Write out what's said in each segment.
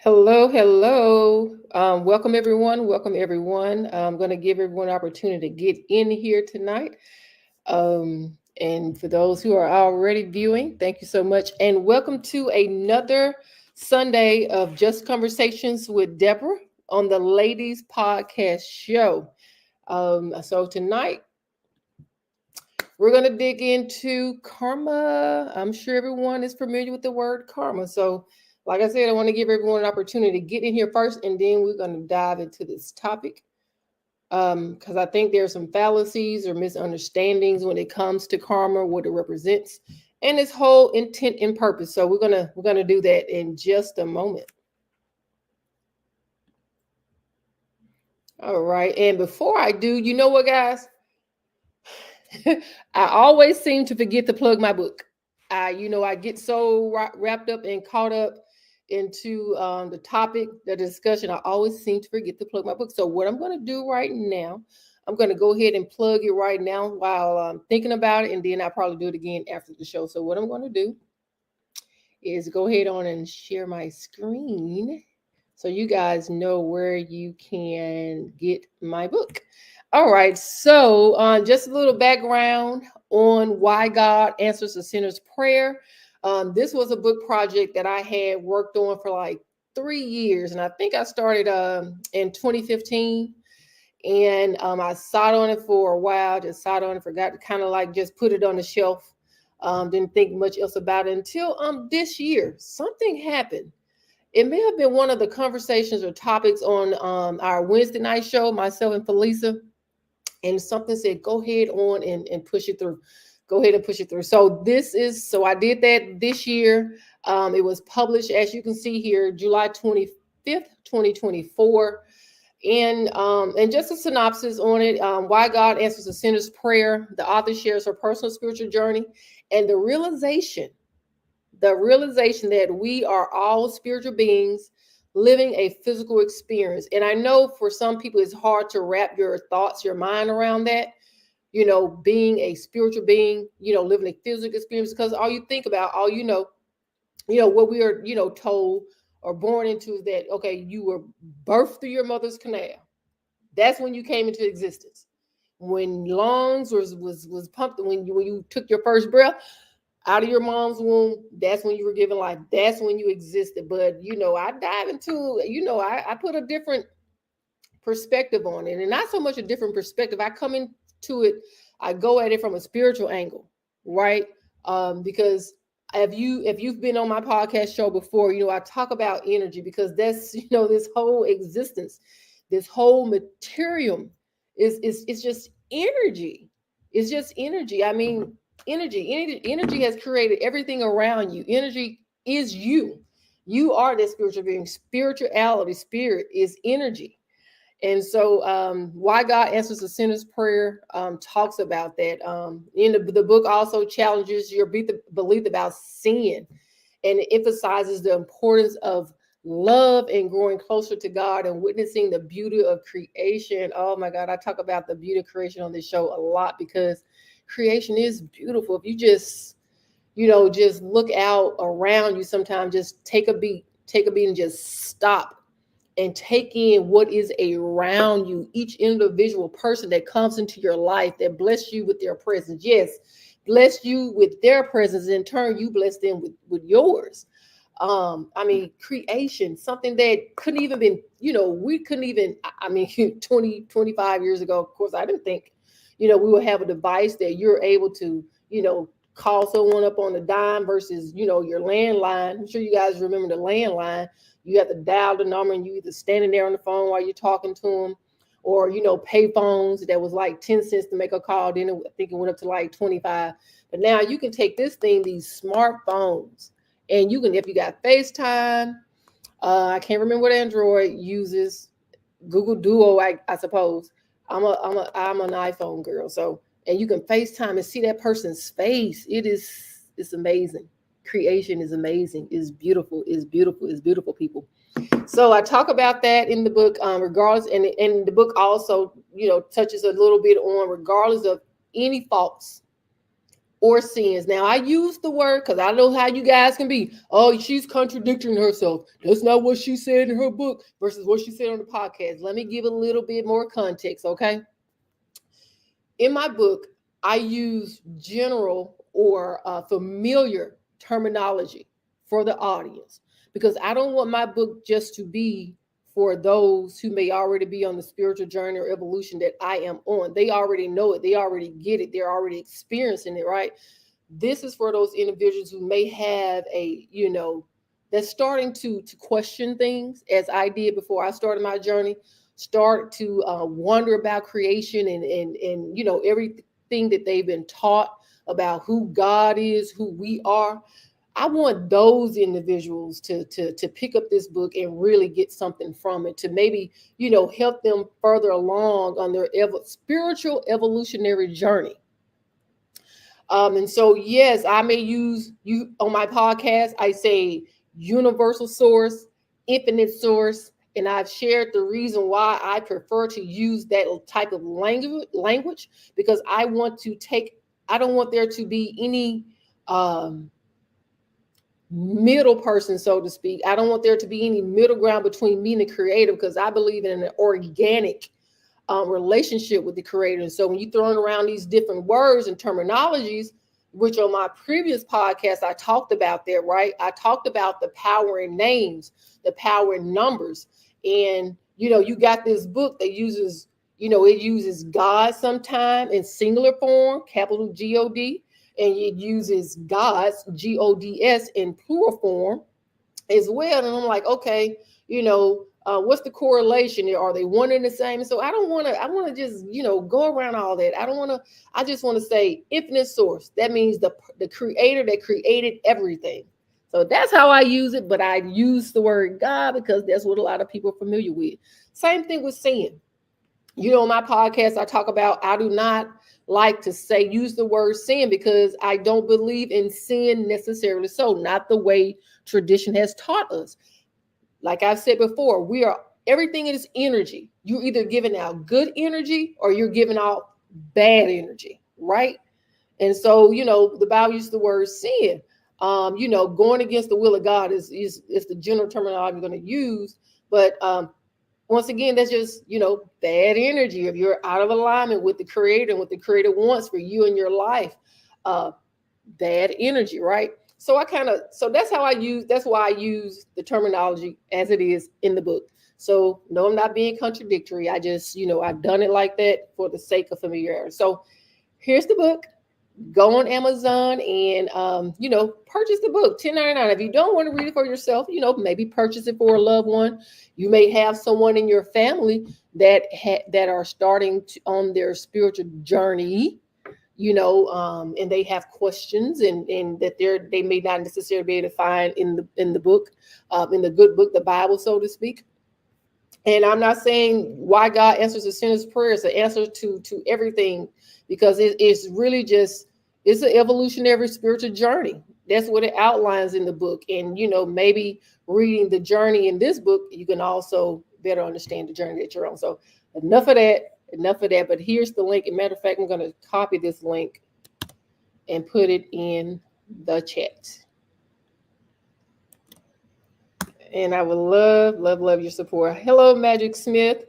Hello, hello. Welcome everyone. Welcome everyone. I'm going to give everyone an opportunity to get in here tonight. And for those who are already viewing, thank you so much. And welcome to another Sunday of Just Conversations with Deborah on the Ladies Podcast Show. So tonight we're going to dig into karma. I'm sure everyone is familiar with the word karma. So, like I said, I want to give everyone an opportunity to get in here first, and then we're going to dive into this topic. Because I think there are some fallacies or misunderstandings when it comes to karma, what it represents, and its whole intent and purpose. So we're gonna do that in just a moment. All right. And before I do, you know what, guys? I always seem to forget to plug my book. I get so wrapped up and caught up into the topic, the discussion. I always seem to forget to plug my book. So what I'm going to do right now, I'm going to go ahead and plug it right now while I'm thinking about it, and then I'll probably do it again after the show. So what I'm going to do is go ahead on and share my screen so you guys know where you can get my book. All right, so just a little background on why God answers a sinner's prayer. This was a book project that I had worked on for like 3 years, and I think I started in 2015. And I sat on it for a while, just sat on it, forgot to kind of like just put it on the shelf. Didn't think much else about it until this year. Something happened. It may have been one of the conversations or topics on our Wednesday night show, myself and Felisa, and something said, go ahead on and push it through. Go ahead and push it through. So I did that this year. It was published, as you can see here, July 25th, 2024. And just a synopsis on it, why God answers a sinner's prayer. The author shares her personal spiritual journey and the realization that we are all spiritual beings living a physical experience. And I know for some people it's hard to wrap your thoughts, your mind around that, being a spiritual being, living a physical experience, because all you think about, all what we are, told or born into is that, okay, you were birthed through your mother's canal. That's when you came into existence. When lungs was pumped, when you took your first breath out of your mom's womb, that's when you were given life. That's when you existed. But I dive into, I put a different perspective on it, and not so much a different perspective. I come into it, I go at it from a spiritual angle, right? Because if you've been on my podcast show before, I talk about energy, because that's this whole existence, this whole material is just energy. It's just energy. I mean, energy has created everything around you. Energy is you. You are that spiritual being. Spirituality, spirit is energy. And so, why God answers a sinner's prayer talks about that. In the book also challenges your belief about sin, and it emphasizes the importance of love and growing closer to God and witnessing the beauty of creation. Oh my God, I talk about the beauty of creation on this show a lot, because creation is beautiful. If you just look out around you, sometimes just take a beat and just stop and take in what is around you. Each individual person that comes into your life, that bless you with their presence. Yes, bless you with their presence. In turn, you bless them with yours. I mean, creation, something that couldn't even been, we couldn't even, I mean, 20, 25 years ago, of course, I didn't think, we would have a device that you're able to, call someone up on the dime versus, your landline. I'm sure you guys remember the landline. You have to dial the number, and you either standing there on the phone while you're talking to them, or pay phones that was like 10 cents to make a call. Then I think it went up to like 25. But now you can take this thing, these smartphones, and you can, if you got FaceTime, I can't remember what Android uses, Google Duo, I suppose. I'm an iPhone girl, so, and you can FaceTime and see that person's face. It's amazing. Creation is amazing. It's beautiful. It's beautiful. It's beautiful, people. So I talk about that in the book, regardless, and the book also, touches a little bit on, regardless of any faults, or sins. Now, I use the word because I know how you guys can be. Oh, she's contradicting herself. That's not what she said in her book versus what she said on the podcast. Let me give a little bit more context, okay? In my book, I use general or familiar terminology for the audience because I don't want my book just to be for those who may already be on the spiritual journey or evolution that I am on. They already know it. They already get it. They're already experiencing it, right? This is for those individuals who may have a, that's starting to question things as I did before I started my journey, start to wonder about creation and everything that they've been taught about who God is, who we are. I want those individuals to pick up this book and really get something from it, to maybe, help them further along on their spiritual evolutionary journey. And so, yes, I may use you on my podcast. I say universal source, infinite source, and I've shared the reason why I prefer to use that type of language because I don't want there to be any middle person, so to speak. I don't want there to be any middle ground between me and the creator because I believe in an organic relationship with the creator. And so when you're throwing around these different words and terminologies, which on my previous podcast, I talked about that, right? I talked about the power in names, the power in numbers. And, you got this book that uses, it uses God sometime in singular form, capital G-O-D, and it uses God's, G-O-D-S, in plural form as well. And I'm like, okay, what's the correlation? Are they one and the same? So I want to just, go around all that. I just want to say infinite source. That means the creator that created everything. So that's how I use it. But I use the word God because that's what a lot of people are familiar with. Same thing with sin. On my podcast, I talk about, I do not like to use the word sin because I don't believe in sin necessarily. So not the way tradition has taught us. Like I've said before, everything is energy. You're either giving out good energy or you're giving out bad energy, right? And so, the Bible uses the word sin. Going against the will of God is the general terminology I'm going to use. But once again, that's just, bad energy. If you're out of alignment with the creator and what the creator wants for you in your life, bad energy, right? So that's why I use the terminology as it is in the book. So no, I'm not being contradictory. I just, I've done it like that for the sake of familiarity. So here's the book. Go on Amazon and, purchase the book, $10.99. If you don't want to read it for yourself, maybe purchase it for a loved one. You may have someone in your family that are starting on their spiritual journey, and they have questions and that they may not necessarily be able to find in the book, in the good book, the Bible, so to speak. And I'm not saying why God answers a sinner's prayer. It's an answer to everything because it's really it's an evolutionary spiritual journey. That's what it outlines in the book. And, maybe reading the journey in this book, you can also better understand the journey that you're on. So enough of that. But here's the link. As a matter of fact, I'm going to copy this link and put it in the chat. And I would love your support. Hello, Magic Smith.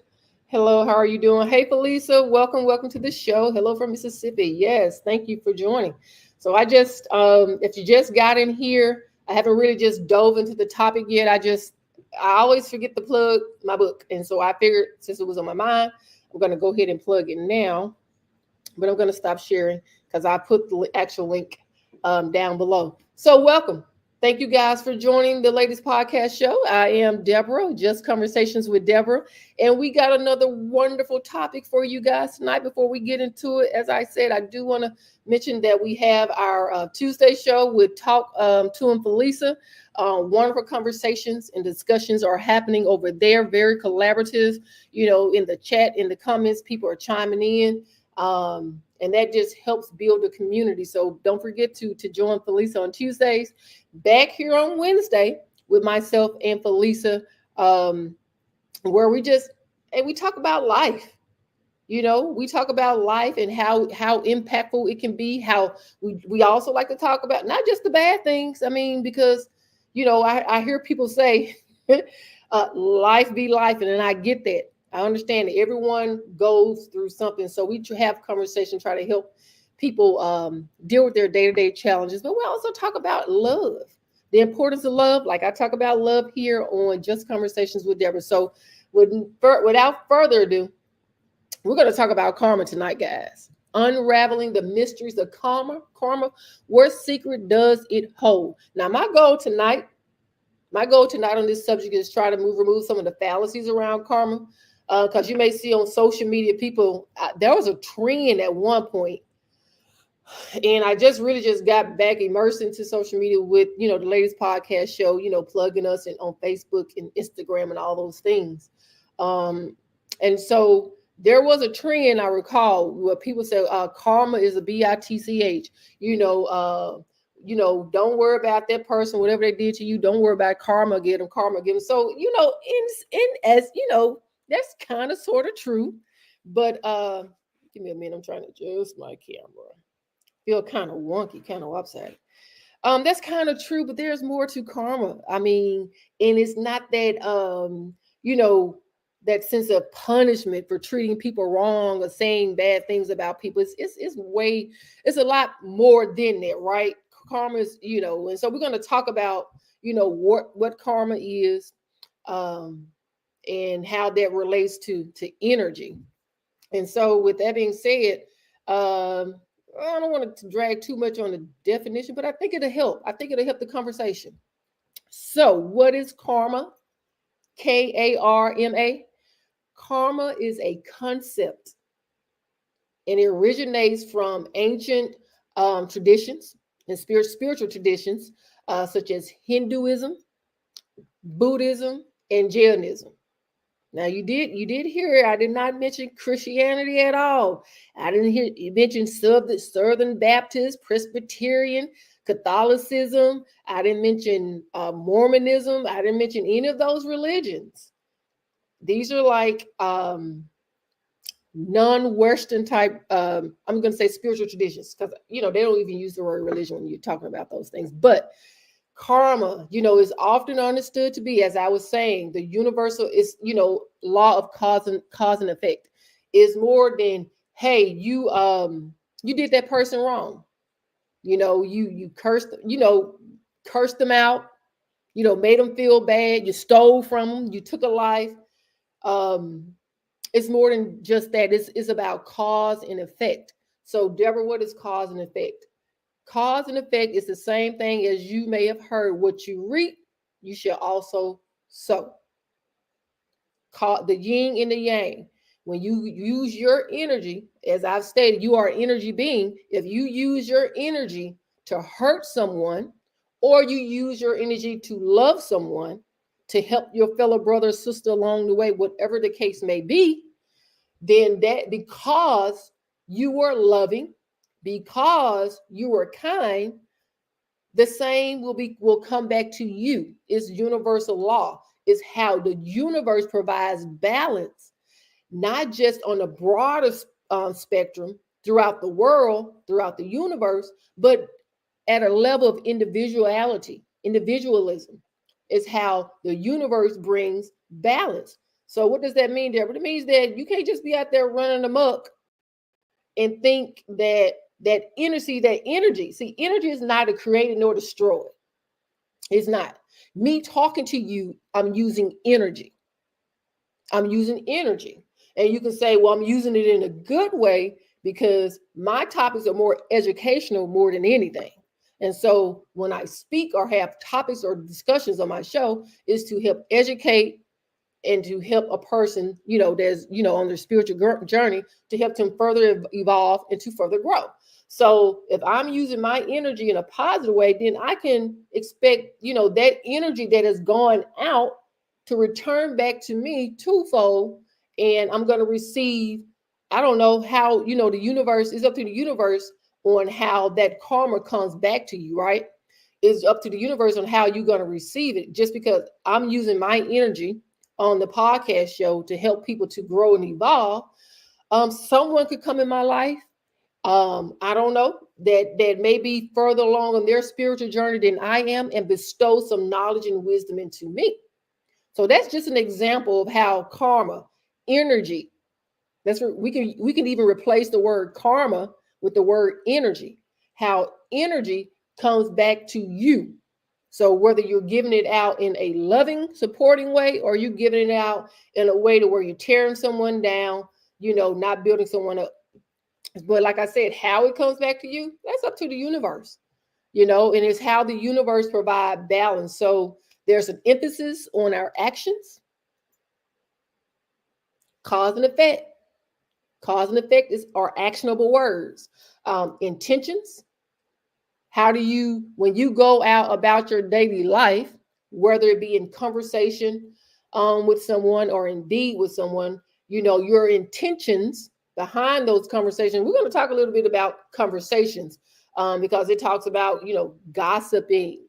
Hello, how are you doing? Hey, Felisa, welcome to the show. Hello from Mississippi. Yes, thank you for joining. So I just, if you just got in here, I haven't really just dove into the topic yet. I always forget to plug my book. And so I figured since it was on my mind, I'm going to go ahead and plug it now. But I'm going to stop sharing because I put the actual link down below. So welcome. Thank you guys for joining the latest podcast show. I am Deborah, Just Conversations with Deborah. And we got another wonderful topic for you guys tonight. Before we get into it, as I said, I do want to mention that we have our Tuesday show with Talk to and Felisa. Wonderful conversations and discussions are happening over there. Very collaborative, in the chat, in the comments, people are chiming in. And that just helps build a community. So don't forget to join Felisa on Tuesdays. Back here on Wednesday with myself and Felisa, where we talk about life. We talk about life and how impactful it can be. How we also like to talk about not just the bad things. I mean, because I hear people say, "Life be life," and I get that. I understand that everyone goes through something, so we have conversation, try to help people deal with their day-to-day challenges. But we also talk about love, the importance of love. Like I talk about love here on Just Conversations with Deborah. So, without further ado, we're going to talk about karma tonight, guys. Unraveling the mysteries of karma, what secret does it hold? Now, my goal tonight on this subject is try to remove some of the fallacies around karma, because you may see on social media people. There was a trend at one point, and I just got back immersed into social media with the latest podcast show, plugging us in on Facebook and Instagram and all those things. And so there was a trend I recall where people say karma is a bitch. Don't worry about that person, whatever they did to you. Don't worry about karma. Get them karma. Give them. So in as that's kind of sort of true, but give me a minute. I'm trying to adjust my camera. Feel kind of wonky, kind of upset. That's kind of true, but there's more to karma. I mean, and it's not that you know, that sense of punishment for treating people wrong or saying bad things about people. It's a lot more than that, right? Karma is, and so we're going to talk about, what karma is, and how that relates to energy. And so with that being said, I don't want to drag too much on the definition, but I think it'll help. I think it'll help the conversation. So, what is karma? Karma. Karma is a concept, and it originates from ancient traditions and spiritual traditions, such as Hinduism, Buddhism, and Jainism. Now you did hear it. I did not mention Christianity at all. I didn't hear you mention Southern Baptist, Presbyterian, Catholicism. I didn't mention Mormonism. I didn't mention any of those religions. These are like non-Western type. I'm going to say spiritual traditions, because they don't even use the word religion when you're talking about those things. But karma, is often understood to be, as I was saying, the universal is, law of cause and effect. Is more than, hey, you did that person wrong. You cursed them out, made them feel bad, you stole from them, you took a life. It's more than just that. It's about cause and effect. So, Deborah, what is cause and effect? Cause and effect is the same thing as you may have heard. What you reap, you shall also sow. The yin and the yang. When you use your energy, as I've stated, you are an energy being. If you use your energy to hurt someone, or you use your energy to love someone, to help your fellow brother or sister along the way, whatever the case may be, then that, because you were loving, because you were kind, the same will come back to you. It's universal law. It's how the universe provides balance, not just on a broader spectrum throughout the world, throughout the universe, but at a level of individualism. Is how the universe brings balance. So what does that mean, Deborah? It means that you can't just be out there running amok and think that energy. See, energy is neither created nor destroyed. It's not. Me talking to you, I'm using energy. And you can say, well, I'm using it in a good way because my topics are more educational more than anything. And so when I speak or have topics or discussions on my show, is to help educate and to help a person, that's, on their spiritual journey, to help them further evolve and to further grow. So if I'm using my energy in a positive way, then I can expect, that energy that has gone out to return back to me twofold. And I'm going to receive, I don't know how, the universe is up to the universe on how that karma comes back to you, right? It's up to the universe on how you're going to receive it. Just because I'm using my energy on the podcast show to help people to grow and evolve, Someone could come in my life. I don't know, that may be further along on their spiritual journey than I am, and bestow some knowledge and wisdom into me. So that's just an example of how karma, energy. That's where we can even replace the word karma with the word energy. How energy comes back to you. So whether you're giving it out in a loving, supporting way, or you giving it out in a way to where you're tearing someone down, not building someone up. But like I said, how it comes back to you, that's up to the universe, and it's how the universe provide balance. So there's an emphasis on our actions, cause and effect. Cause and effect are actionable words. Intentions. How do you, when you go out about your daily life, whether it be in conversation with someone or indeed with someone, your intentions behind those conversations. We're going to talk a little bit about conversations because it talks about, gossiping,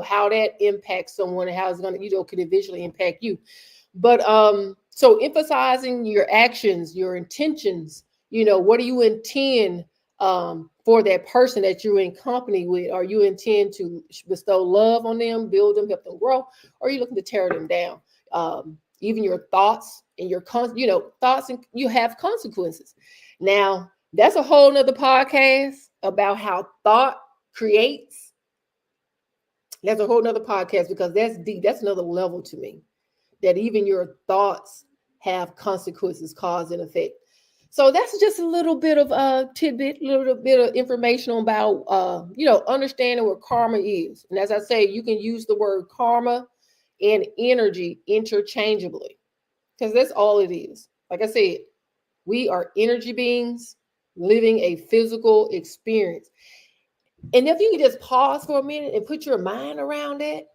how that impacts someone and how it's going to, could eventually impact you. But so emphasizing your actions, your intentions, what do you intend for that person that you're in company with? Are you intend to bestow love on them, build them, help them grow, or are you looking to tear them down? Even your thoughts and your thoughts, and you have consequences. Now, that's a whole nother podcast about how thought creates. That's a whole nother podcast because that's deep. That's another level to me, that even your thoughts have consequences, cause and effect. So that's just a little bit of a tidbit, a little bit of information about, understanding what karma is. And as I say, you can use the word karma and energy interchangeably because that's all it is. Like I said, we are energy beings living a physical experience. And if you could just pause for a minute and put your mind around that,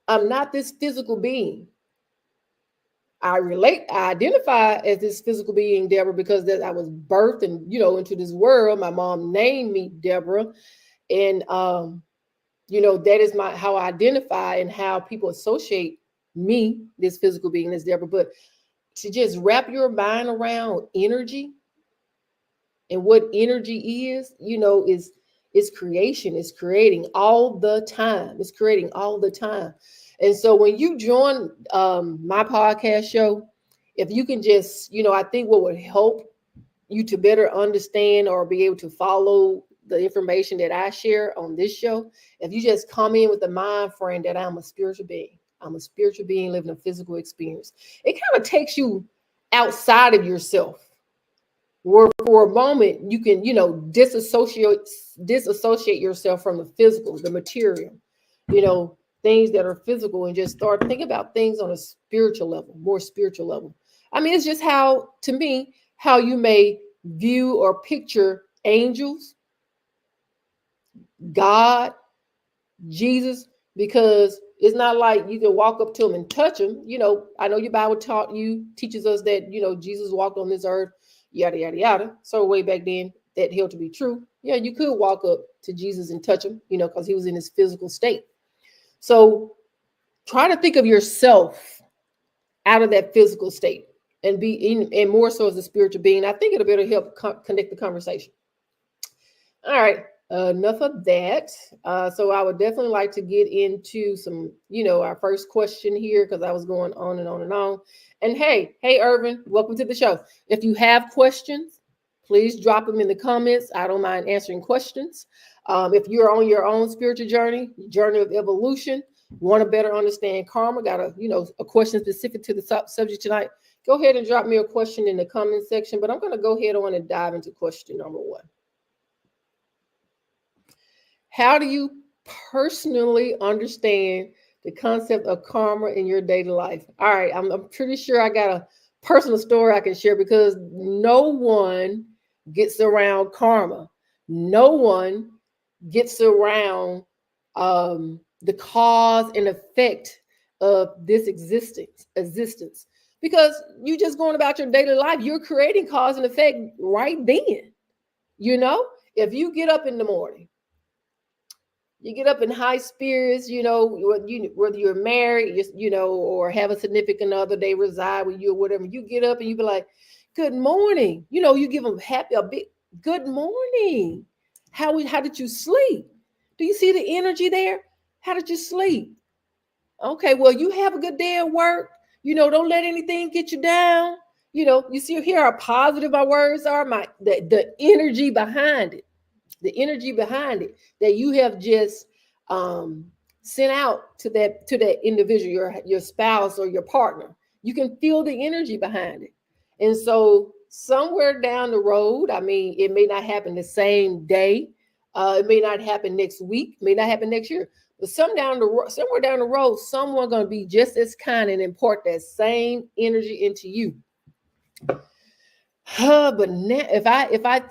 I'm not this physical being. I identify as this physical being, Deborah, because that I was birthed and, into this world. My mom named me Deborah. And, that is how I identify and how people associate me, this physical being, as Deborah. But to just wrap your mind around energy and what energy is creation. It's creating all the time. It's creating all the time. And so when you join my podcast show, if you can just, I think what would help you to better understand or be able to follow the information that I share on this show, if you just come in with the mind frame that I'm a spiritual being. I'm a spiritual being living a physical experience. It kind of takes you outside of yourself, where for a moment you can, disassociate yourself from the physical, the material, things that are physical, and just start thinking about things on a spiritual level, more spiritual level. I mean, it's just to me, how you may view or picture angels, God, Jesus, because it's not like you can walk up to them and touch them. I know your Bible teaches us that, Jesus walked on this earth, yada, yada, yada. So way back then that held to be true. Yeah, you could walk up to Jesus and touch him, because he was in his physical state. So try to think of yourself out of that physical state and be in, and more so as a spiritual being. I think it'll better help connect the conversation. All right. Enough of that. So I would definitely like to get into some, our first question here, because I was going on and on and on. And hey, Irvin, welcome to the show. If you have questions, please drop them in the comments. I don't mind answering questions. If you're on your own spiritual journey of evolution, want to better understand karma, got a question specific to the subject tonight, go ahead and drop me a question in the comment section. But I'm going to go ahead on and dive into question number 1. How do you personally understand the concept of karma in your daily life? All right, I'm pretty sure I got a personal story I can share, because no one gets around karma. No one gets around the cause and effect of this existence. Because you just going about your daily life, you're creating cause and effect right then. If you get up in the morning, you get up in high spirits, whether you're married, or have a significant other, they reside with you or whatever. You get up and you be like, good morning. You give them a big good morning. How did you sleep? Do you see the energy there? How did you sleep? Okay, well, you have a good day at work. Don't let anything get you down. You see here how positive my words are, the energy behind it, that you have just um, sent out to that individual, your spouse or your partner. You can feel the energy behind it. And so somewhere down the road, I mean, it may not happen the same day. It may not happen next week, may not happen next year, but somewhere down the road, someone going to be just as kind and impart that same energy into you. But now, if I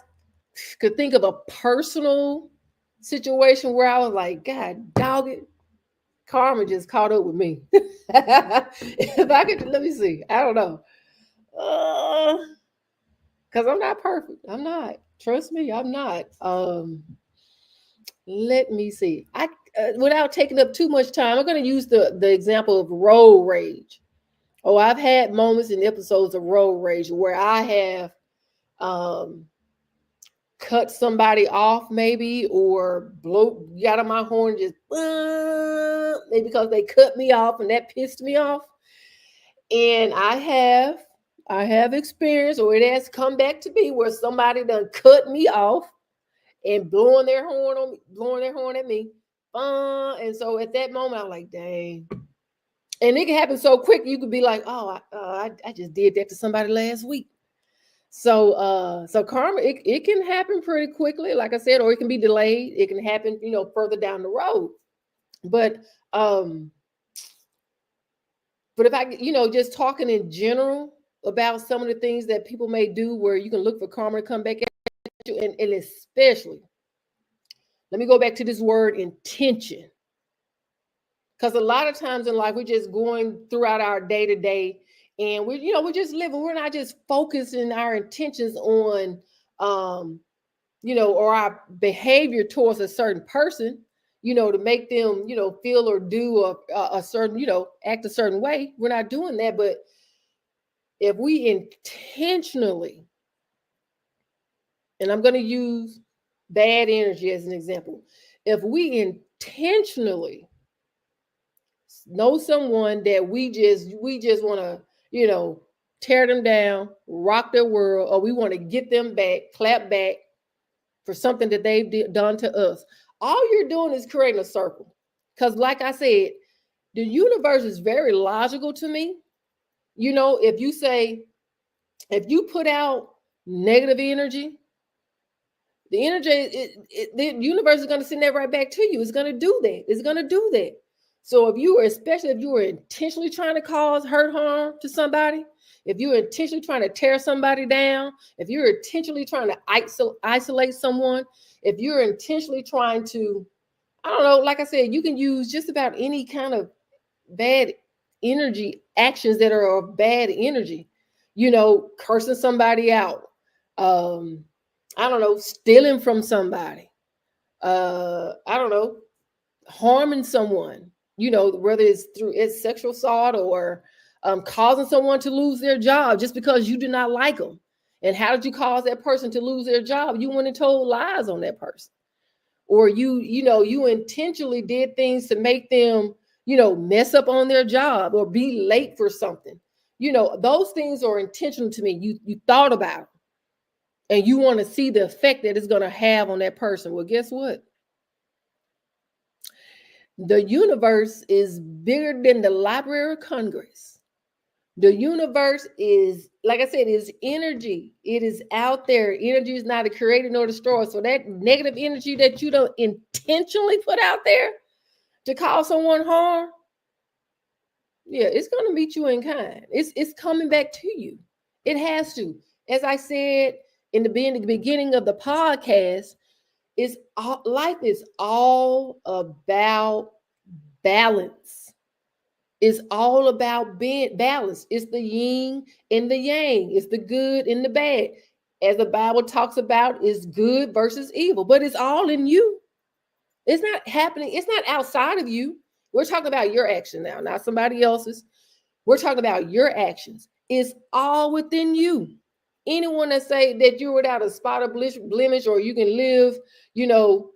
could think of a personal situation where I was like, God, dog it, karma just caught up with me. If I could, let me see. I don't know. Because I'm not perfect. I'm not. Trust me, I'm not. Let me see. Without taking up too much time, I'm going to use the example of road rage. Oh, I've had moments and episodes of road rage where I have um cut somebody off, maybe, or got on my horn, just maybe because they cut me off and that pissed me off. And I have experience, or it has come back to me, where somebody done cut me off and blowing their horn at me. And so at that moment, I'm like, dang. And it can happen so quick. You could be like, oh, I just did that to somebody last week. So karma, it can happen pretty quickly, like I said, or it can be delayed. It can happen, further down the road. But um, but if I, just talking in general about some of the things that people may do where you can look for karma to come back at you, and especially, let me go back to this word intention. Because a lot of times in life, we're just going throughout our day to day, and we're just living. We're not just focusing our intentions on, or our behavior towards a certain person, to make them, feel or do a certain, act a certain way. We're not doing that. But if we intentionally, and I'm going to use bad energy as an example, if we intentionally know someone that we just want to, tear them down, rock their world, or we want to get them back, clap back for something that they've done to us, all you're doing is creating a circle. Because like I said, the universe is very logical to me. If you put out negative energy, the universe is going to send that right back to you. It's going to do that. It's going to do that. So especially if you were intentionally trying to cause hurt, harm to somebody, if you're intentionally trying to tear somebody down, if you're intentionally trying to isolate someone, if you're intentionally trying to, I don't know, like I said, you can use just about any kind of bad energy actions that are of bad energy, cursing somebody out, I don't know, stealing from somebody, I don't know, harming someone, whether it's through sexual assault, or causing someone to lose their job just because you do not like them. And how did you cause that person to lose their job? You went and told lies on that person, or you intentionally did things to make them, mess up on their job or be late for something. Those things are intentional to me. You thought about it, and you want to see the effect that it's going to have on that person. Well, guess what? The universe is bigger than the Library of Congress. The universe is, like I said, is energy. It is out there. Energy is neither created nor destroyed. So that negative energy that you don't intentionally put out there to cause someone harm, yeah, it's going to meet you in kind. It's coming back to you. It has to. As I said in the beginning of the podcast, life is all about balance. It's all about being balanced. It's the yin and the yang. It's the good and the bad. As the Bible talks about, it's good versus evil, but it's all in you. It's not happening. It's not outside of you. We're talking about your action now, not somebody else's. We're talking about your actions. It's all within you. Anyone that say that you're without a spot of blemish, or you can live, you know,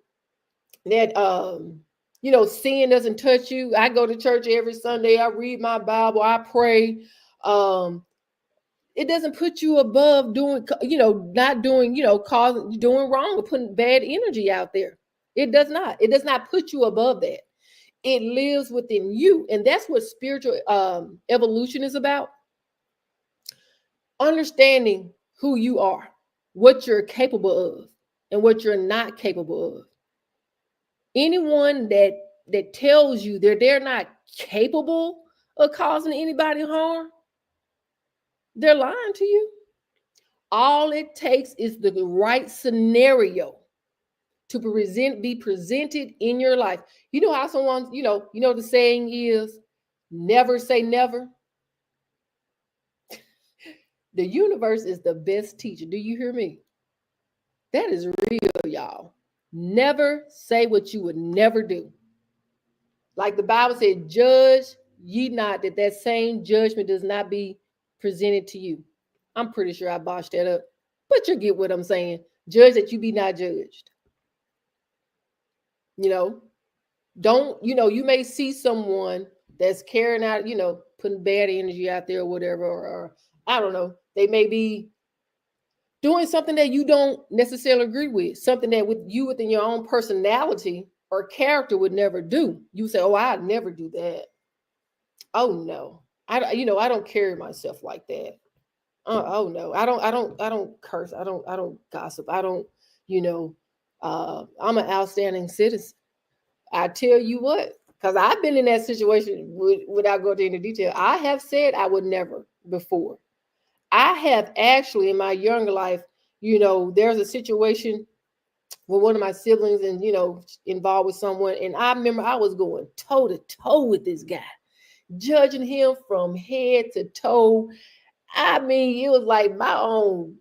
that sin doesn't touch you. I go to church every Sunday. I read my Bible. I pray. It doesn't put you above doing, not doing, causing, doing wrong or putting bad energy out there. It does not. It does not put you above that. It lives within you. And that's what spiritual evolution is about. Understanding who you are, what you're capable of, and what you're not capable of. Anyone that tells you that they're not capable of causing anybody harm, they're lying to you. All it takes is the right scenario to be presented in your life. You know how someone, the saying is, never say never. The universe is the best teacher. Do you hear me? That is real, y'all. Never say what you would never do. Like the Bible said, judge ye not, that same judgment does not be presented to you. I'm pretty sure I botched that up, but you get what I'm saying. Judge that you be not judged. Don't, you may see someone that's carrying out, putting bad energy out there or whatever, or I don't know, they may be doing something that you don't necessarily agree with, something that within your own personality or character would never do. You say, oh, I'd never do that. Oh no, I don't carry myself like that. Oh no, I don't curse. I don't gossip. I don't, I'm an outstanding citizen. I tell you what, because I've been in that situation without going into detail. I have said I would never before. I have actually in my younger life, there's a situation with one of my siblings and, involved with someone. And I remember I was going toe to toe with this guy, judging him from head to toe. I mean, it was like my own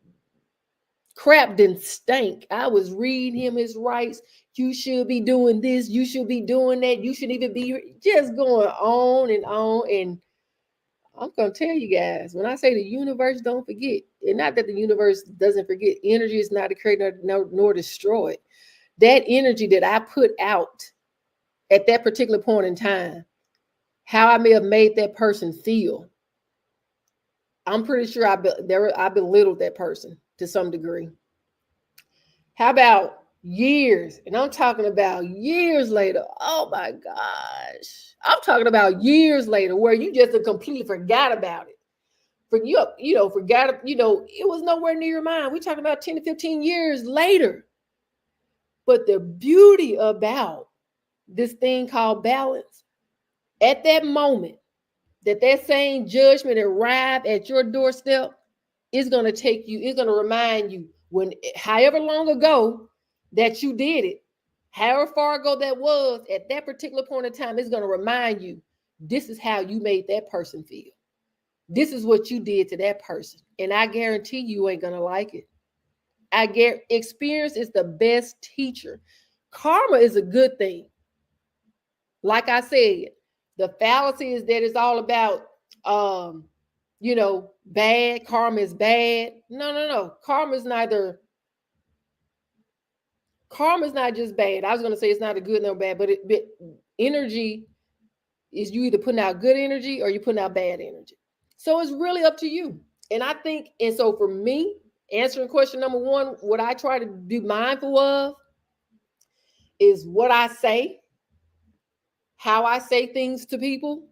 crap didn't stink. I was reading him his rights. You should be doing this. You should be doing that. You should even be just going on and on. And I'm going to tell you guys, when I say the universe don't forget, and not that the universe doesn't forget, energy is not to create nor destroy it. That energy that I put out at that particular point in time, how I may have made that person feel, I'm pretty sure I belittled that person to some degree. How about years? And I'm talking about years later. Oh my gosh. I'm talking about years later where you just completely forgot about it. Forgot, it was nowhere near your mind. We're talking about 10 to 15 years later. But the beauty about this thing called balance, at that moment, that same judgment arrived at your doorstep, is going to take you, it's going to remind you when, however long ago that you did it, however far ago that was, at that particular point in time, it's going to remind you, this is how you made that person feel. This is what you did to that person. And I guarantee you ain't going to like it. Experience is the best teacher. Karma is a good thing. Like I said, the fallacy is that it's all about, bad. Karma is bad. No. Karma is not just bad. I was going to say it's not a good nor bad, but energy is, you either putting out good energy or you're putting out bad energy. So it's really up to you. And I think, and so for me, answering question number one, what I try to be mindful of is what I say, how I say things to people,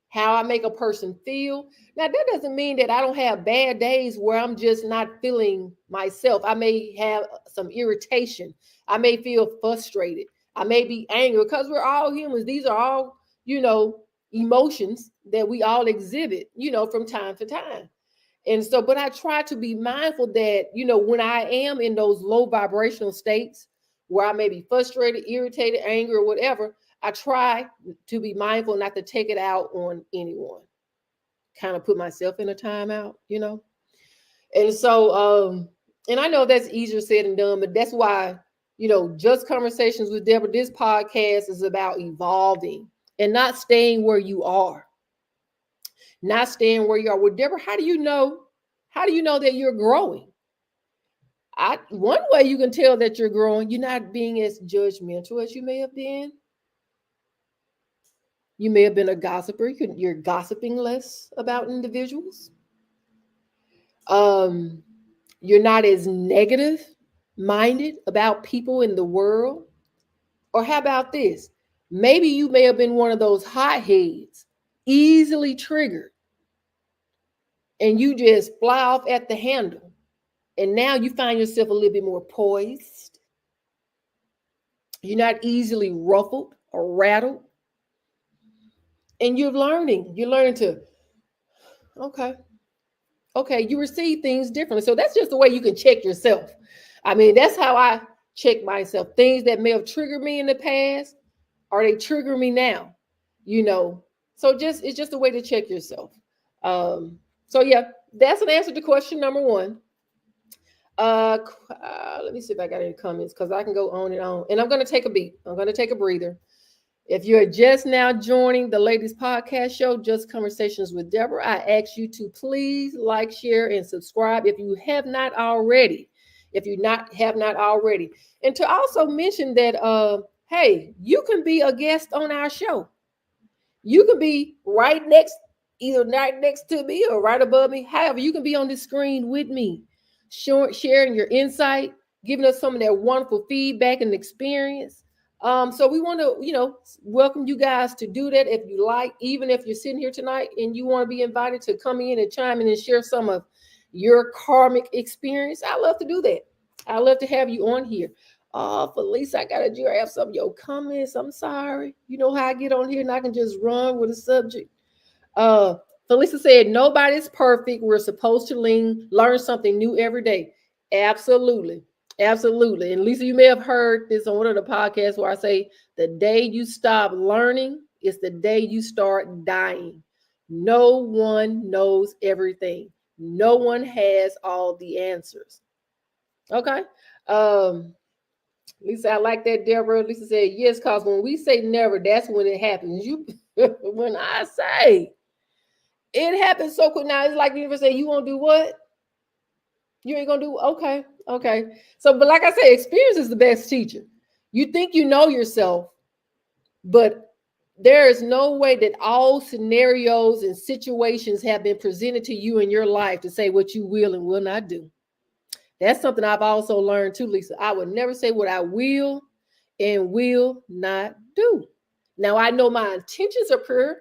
how I make a person feel. Now, that doesn't mean that I don't have bad days where I'm just not feeling myself. I may have some irritation. I may feel frustrated. I may be angry, because we're all humans. These are all, emotions that we all exhibit, from time to time. And so, but I try to be mindful that, when I am in those low vibrational states where I may be frustrated, irritated, angry, or whatever, I try to be mindful not to take it out on anyone. Kind of put myself in a timeout, And so, and I know that's easier said than done, but that's why, Just Conversations with Deborah, this podcast is about evolving and not staying where you are. Not staying where you are. Well, Deborah, how do you know How do you know that you're growing? One way you can tell that you're growing, you're not being as judgmental as you may have been. You may have been a gossiper. You're gossiping less about individuals. Um, you're not as negative minded about people in the world. Or how about this? Maybe you may have been one of those hotheads, easily triggered, and you just fly off at the handle. And now you find yourself a little bit more poised. You're not easily ruffled or rattled. And you're learning. You're learning to, okay, okay, you receive things differently. So that's just the way you can check yourself. I mean, that's how I check myself. Things that may have triggered me in the past, are they triggering me now? You know, so it's just a way to check yourself. So yeah, that's an answer to question number one. Let me see if I got any comments because I can go on and on. And I'm going to take a beat. I'm going to take a breather. If you're just now joining the Ladies Podcast Show, Just Conversations with Deborah, I ask you to please like, share, and subscribe if you have not already. If you have not already. And to also mention that, hey, you can be a guest on our show. You can be either right next to me or right above me. However, you can be on the screen with me, sharing your insight, giving us some of that wonderful feedback and experience. So we want to, welcome you guys to do that if you like, even if you're sitting here tonight and you want to be invited to come in and chime in and share some of your karmic experience. I love to do that. I love to have you on here. Felicia, I gotta grab some of your comments. I'm sorry. You know how I get on here and I can just run with a subject. Felicia said, nobody's perfect. We're supposed to learn something new every day. Absolutely. Absolutely. And Lisa, you may have heard this on one of the podcasts where I say the day you stop learning is the day you start dying. No one knows everything. No one has all the answers. Okay. Lisa, I like that, Deborah. Lisa said, yes, because when we say never, that's when it happens. When I say it happens so quick. Now it's like you ever say, you won't do what? You ain't gonna do okay. So, but like I said, experience is the best teacher. You think you know yourself, but there is no way that all scenarios and situations have been presented to you in your life to say what you will and will not do. That's something I've also learned too, Lisa. I would never say what I will and will not do. Now I know my intentions are pure,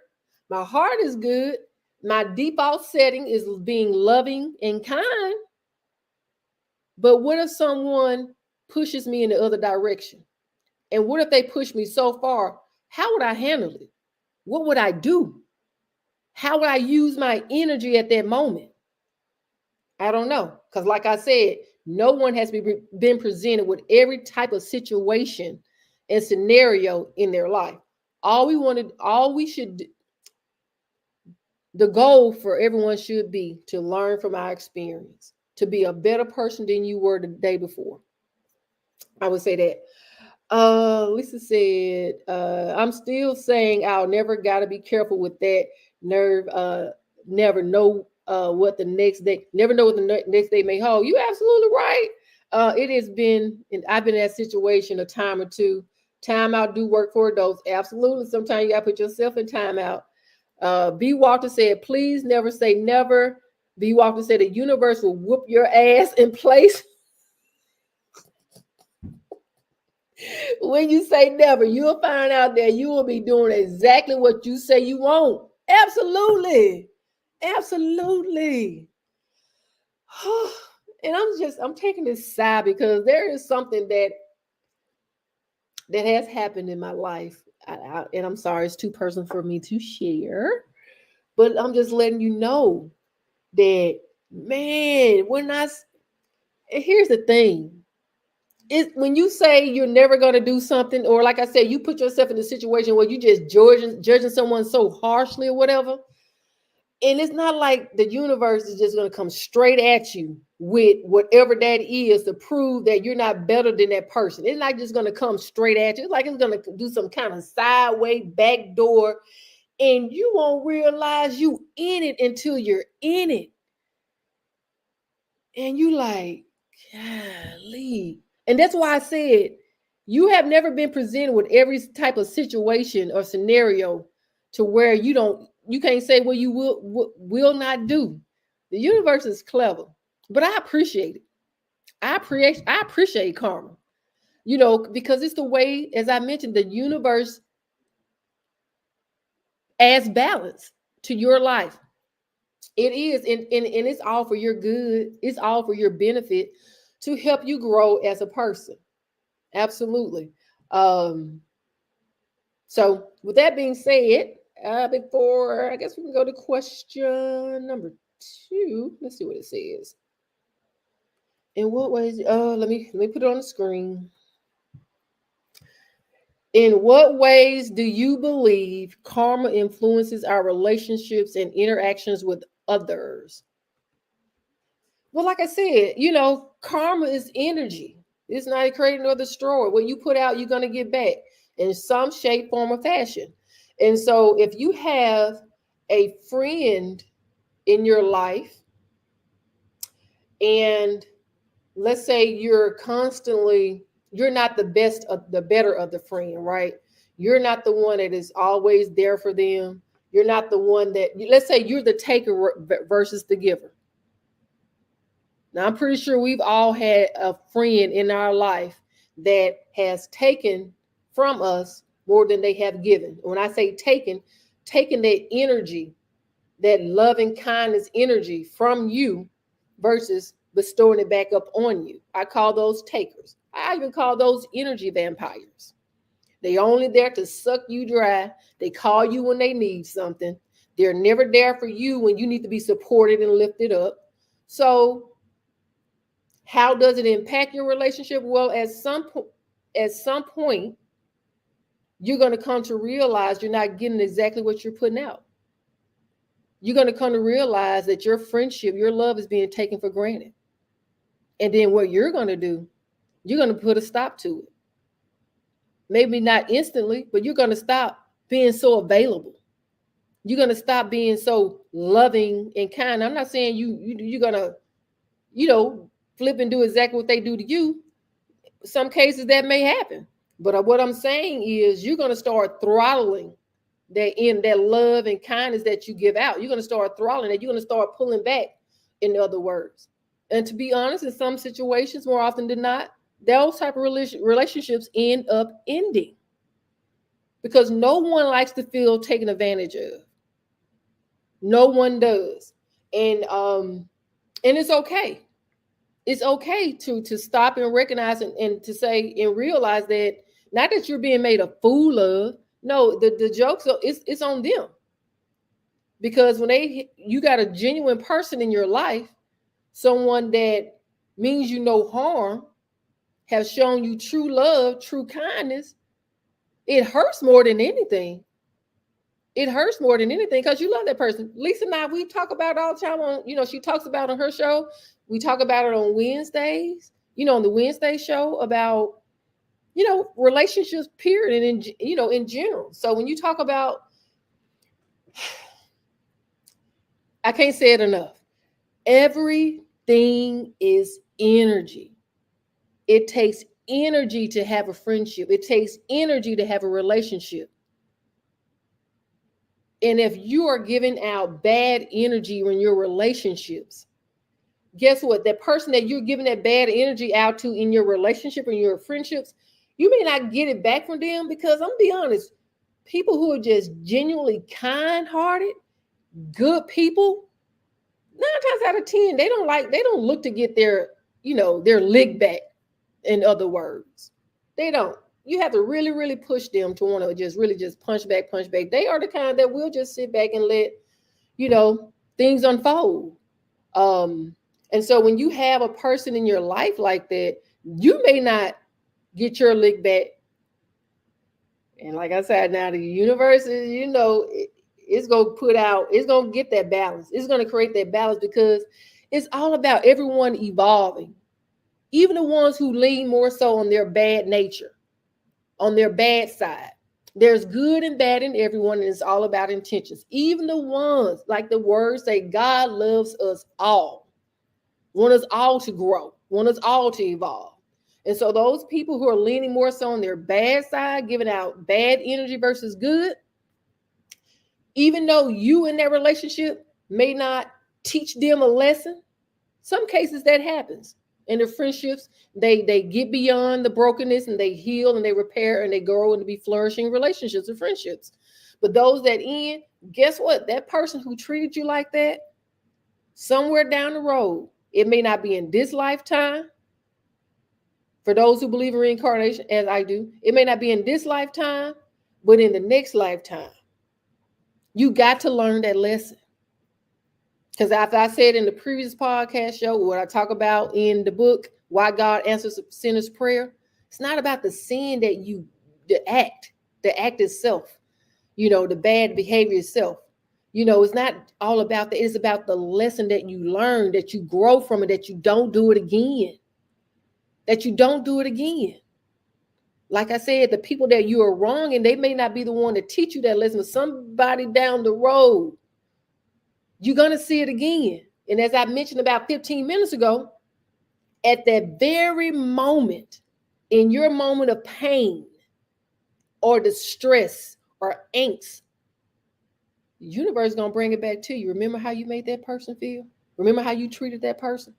my heart is good, my default setting is being loving and kind. But what if someone pushes me in the other direction? And what if they push me so far? How would I handle it? What would I do? How would I use my energy at that moment? I don't know. Because like I said, no one has been presented with every type of situation and scenario in their life. The goal for everyone should be to learn from our experience, to be a better person than you were the day before. I would say that. Lisa said, I'm still saying I'll never gotta be careful with that nerve. Never know what the next day, never know what the next day may hold. You absolutely right. It has been, and I've been in that situation a time or two. Time out do work for adults. Absolutely. Sometimes you gotta put yourself in time out. B. Walter said, please never say never. B. Walter said the universe will whoop your ass in place. When you say never, you'll find out that you will be doing exactly what you say you won't. Absolutely. Absolutely. And I'm taking this side because there is something that has happened in my life. And I'm sorry, it's too personal for me to share. But I'm just letting you know that, man, here's the thing. When you say you're never going to do something, or like I said, you put yourself in a situation where you just judging someone so harshly or whatever, and it's not like the universe is just going to come straight at you with whatever that is to prove that you're not better than that person. It's not just going to come straight at you. It's like it's going to do some kind of sideways back door, and you won't realize you in it until you're in it. And you like, golly. And that's why I said, you have never been presented with every type of situation or scenario to where you can't say what you will not do. The universe is clever, but I appreciate it. I appreciate karma, because it's the way, as I mentioned, the universe adds balance to your life. It is, and it's all for your good. It's all for your benefit to help you grow as a person. Absolutely. Um, so with that being said, before I guess we can go to question number 2. Let's see what it says. In what ways? Let me put it on the screen. In what ways do you believe karma influences our relationships and interactions with others? Well, like I said, karma is energy. It's not created nor destroyed. What you put out, you're going to get back in some shape, form, or fashion. And so if you have a friend in your life, and let's say you're not the best of the better of the friend, right? You're not the one that is always there for them. You're not the one that, let's say you're the taker versus the giver. Now, I'm pretty sure we've all had a friend in our life that has taken from us more than they have given. When I say taken that energy, that loving kindness energy from you versus bestowing it back up on you. I call those takers. I even call those energy vampires. They only there to suck you dry. They call you when they need something. They're never there for you when you need to be supported and lifted up. So how does it impact your relationship? Well, at some point, you're going to come to realize you're not getting exactly what you're putting out. You're going to come to realize that your friendship, your love is being taken for granted. And then what you're going to do, you're going to put a stop to it. Maybe not instantly, but you're going to stop being so available. You're going to stop being so loving and kind. I'm not saying you're going to, flip and do exactly what they do to you. Some cases that may happen. But what I'm saying is you're going to start throttling that love and kindness that you give out. You're going to start throttling that. You're going to start pulling back, in other words. And to be honest, in some situations, more often than not, those type of relationships end up ending because no one likes to feel taken advantage of. No one does. And it's okay. It's okay to stop and recognize and to say and realize that not that you're being made a fool of. No, the joke's it's on them. Because when you got a genuine person in your life, someone that means you no harm, has shown you true love, true kindness, it hurts more than anything. It hurts more than anything because you love that person. Lisa and I, we talk about it all the time on, she talks about on her show. We talk about it on Wednesdays, on the Wednesday show about, relationships, period, and in general. So when you talk about, I can't say it enough. Everything is energy. It takes energy to have a friendship. It takes energy to have a relationship. And if you are giving out bad energy in your relationships, guess what? That person that you're giving that bad energy out to in your relationship and your friendships, you may not get it back from them because I'm gonna be honest, people who are just genuinely kind-hearted, good people, 9 times out of 10, they don't look to get their lick back. In other words, they don't. You have to really, really push them to want to just punch back. They are the kind that will just sit back and let, things unfold. And so when you have a person in your life like that, you may not get your lick back. And like I said, now the universe is, it's going to get that balance. It's going to create that balance because it's all about everyone evolving. Even the ones who lean more so on their bad nature, on their bad side. There's good and bad in everyone, and it's all about intentions. Even the ones, like the words say, God loves us all. want us all to grow, want us all to evolve. And so those people who are leaning more so on their bad side, giving out bad energy versus good, even though you in that relationship may not teach them a lesson, some cases that happens. And the friendships, they get beyond the brokenness and they heal and they repair and they grow into be flourishing relationships and friendships. But those that end, guess what? That person who treated you like that, somewhere down the road, it may not be in this lifetime. For those who believe in reincarnation, as I do, it may not be in this lifetime, but in the next lifetime. You got to learn that lesson. Because after I said in the previous podcast show, what I talk about in the book, Why God Answers a Sinner's Prayer, it's not about the sin that the act itself, the bad behavior itself. It's not all about that. It's about the lesson that you learn, that you grow from it, that you don't do it again. That you don't do it again. Like I said, the people that you are wrong, and they may not be the one to teach you that lesson, but somebody down the road, you're going to see it again. And as I mentioned about 15 minutes ago, at that very moment, in your moment of pain or distress or angst, the universe is going to bring it back to you. Remember how you made that person feel? Remember how you treated that person?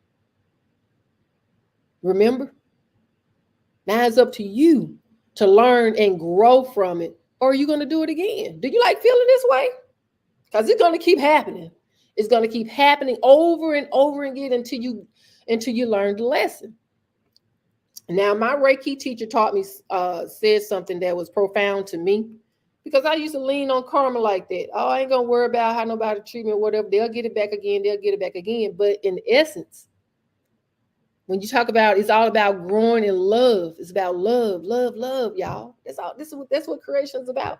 Remember? Now it's up to you to learn and grow from it. Or are you going to do it again? Do you like feeling this way? Because it's going to keep happening. It's going to keep happening over and over again until you learn the lesson. Now, my Reiki teacher taught me, said something that was profound to me, because I used to lean on karma like that. Oh, I ain't going to worry about how nobody treat me or whatever. They'll get it back again. They'll get it back again. But in essence, when you talk about, it's all about growing in love. It's about love, love, love, y'all. That's all. That's what creation is about.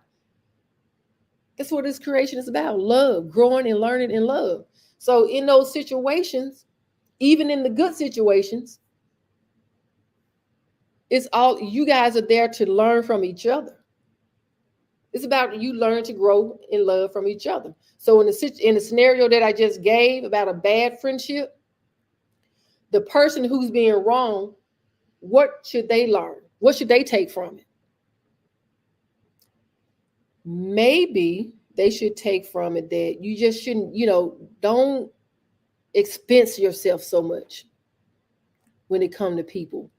That's what this creation is about. Love, growing and learning in love. So in those situations, even in the good situations, it's all, you guys are there to learn from each other. It's about you learn to grow in love from each other. So in the scenario that I just gave about a bad friendship, the person who's being wrong, what should they learn? What should they take from it? Maybe they should take from it that you just shouldn't, don't expense yourself so much when it comes to people.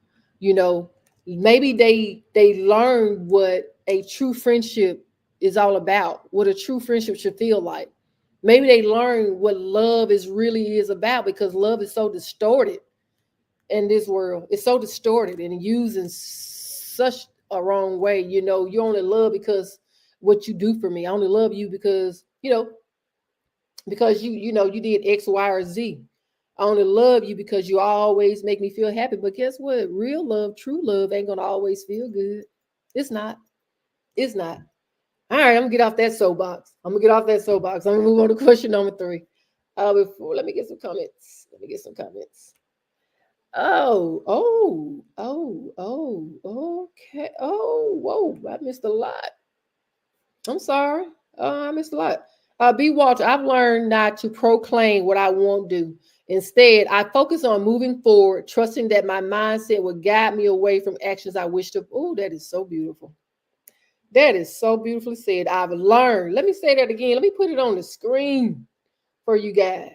Maybe they learn what a true friendship is all about, what a true friendship should feel like. Maybe they learn what love really is about, because love is so distorted in this world. It's so distorted and used in such a wrong way. You only love because what you do for me. I only love you because, because you did X, Y, or Z. I only love you because you always make me feel happy. But guess what? Real love, true love ain't going to always feel good. It's not. It's not. All right, I'm going to get off that soapbox. I'm going to move on to question number 3. Let me get some comments. Okay. Oh, whoa, I missed a lot. I'm sorry. I missed a lot. B. Walter, I've learned not to proclaim what I won't do. Instead, I focus on moving forward, trusting that my mindset will guide me away from actions I wish to. Oh, that is so beautiful. That is so beautifully said. I've learned. Let me say that again. Let me put it on the screen for you guys.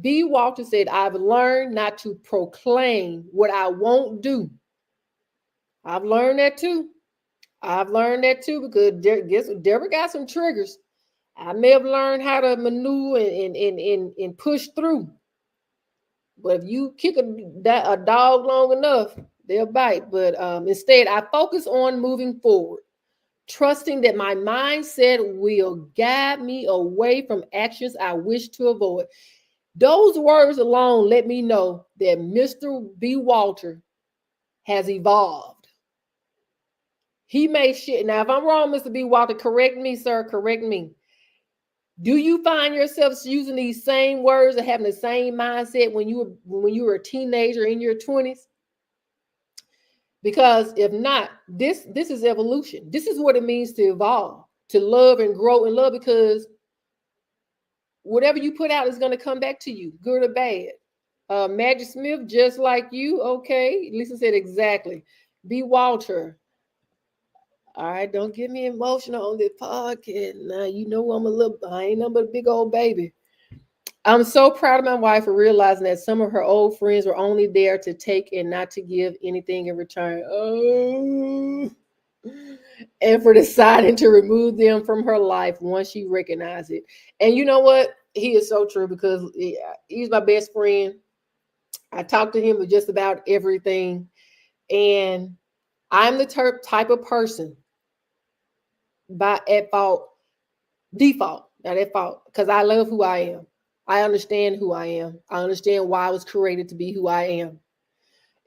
B. Walter said, I've learned not to proclaim what I won't do. I've learned that too. Because Deborah got some triggers. I may have learned how to maneuver and push through. But if you kick a dog long enough, they'll bite. But instead, I focus on moving forward, trusting that my mindset will guide me away from actions I wish to avoid. Those words alone let me know that Mr. B. Walter has evolved. He made shit. Now, if I'm wrong, Mr. B. Walter, correct me, sir. Correct me. Do you find yourself using these same words or having the same mindset when you were a teenager in your 20s? Because if not, this is evolution. This is what it means to evolve, to love and grow in love, because whatever you put out is going to come back to you, good or bad. Magic Smith, just like you. Okay. Lisa said exactly. B. Walter. All right, don't get me emotional on this podcast. Now you know I ain't nothing but a big old baby. I'm so proud of my wife for realizing that some of her old friends were only there to take and not to give anything in return. Oh, and for deciding to remove them from her life once she recognized it. And you know what? He is so true because he's my best friend. I talk to him with just about everything. And I'm the type of person by at fault, default, not at fault, because I love who I am. I understand who I am. I understand why I was created to be who I am.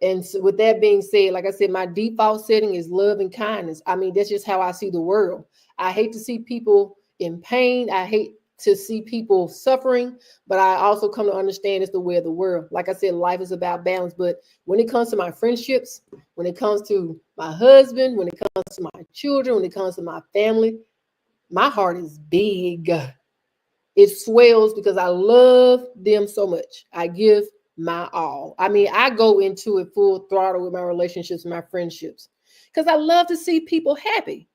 And so with that being said, like I said, my default setting is love and kindness. I mean, that's just how I see the world. I hate to see people in pain. I hate to see people suffering, but I also come to understand it's the way of the world. Like I said, life is about balance. But when it comes to my friendships, when it comes to my husband, when it comes to my children, when it comes to my family, my heart is big. It swells because I love them so much. I give my all. I mean, I go into it full throttle with my relationships, my friendships, because I love to see people happy.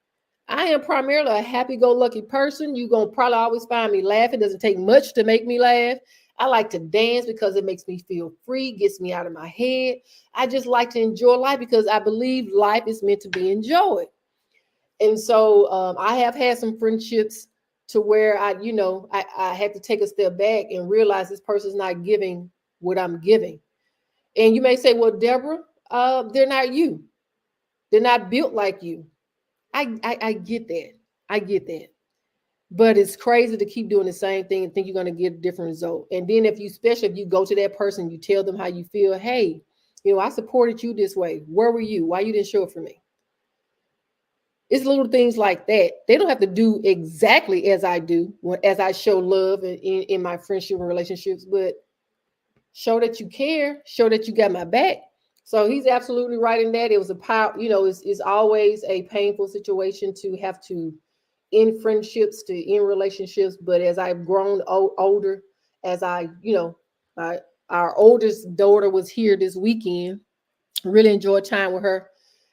I am primarily a happy-go-lucky person. You're going to probably always find me laughing. It doesn't take much to make me laugh. I like to dance because it makes me feel free, gets me out of my head. I just like to enjoy life because I believe life is meant to be enjoyed. And so I have had some friendships to where I had to take a step back and realize this person's not giving what I'm giving. And you may say, well, Deborah, they're not you. They're not built like you. I get that. I get that. But it's crazy to keep doing the same thing and think you're going to get a different result. And then especially if you go to that person, you tell them how you feel. Hey, I supported you this way. Where were you? Why you didn't show up for me? It's little things like that. They don't have to do exactly as I do, as I show love in my friendship and relationships, but show that you care, show that you got my back. So he's absolutely right in that. It was a power, it's always a painful situation to have to end friendships, to end relationships. But as I've grown older, as our oldest daughter was here this weekend, really enjoyed time with her.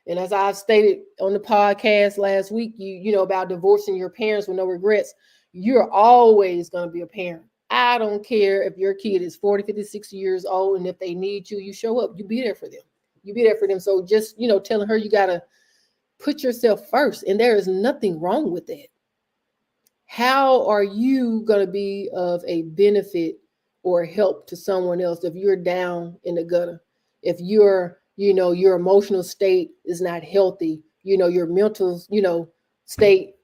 And as I've stated on the podcast last week, about divorcing your parents with no regrets, you're always going to be a parent. I don't care if your kid is 40, 50, 60 years old, and if they need you, you show up, you be there for them. You be there for them. So just, telling her you got to put yourself first. And there is nothing wrong with that. How are you going to be of a benefit or help to someone else if you're down in the gutter? If your emotional state is not healthy, your mental, state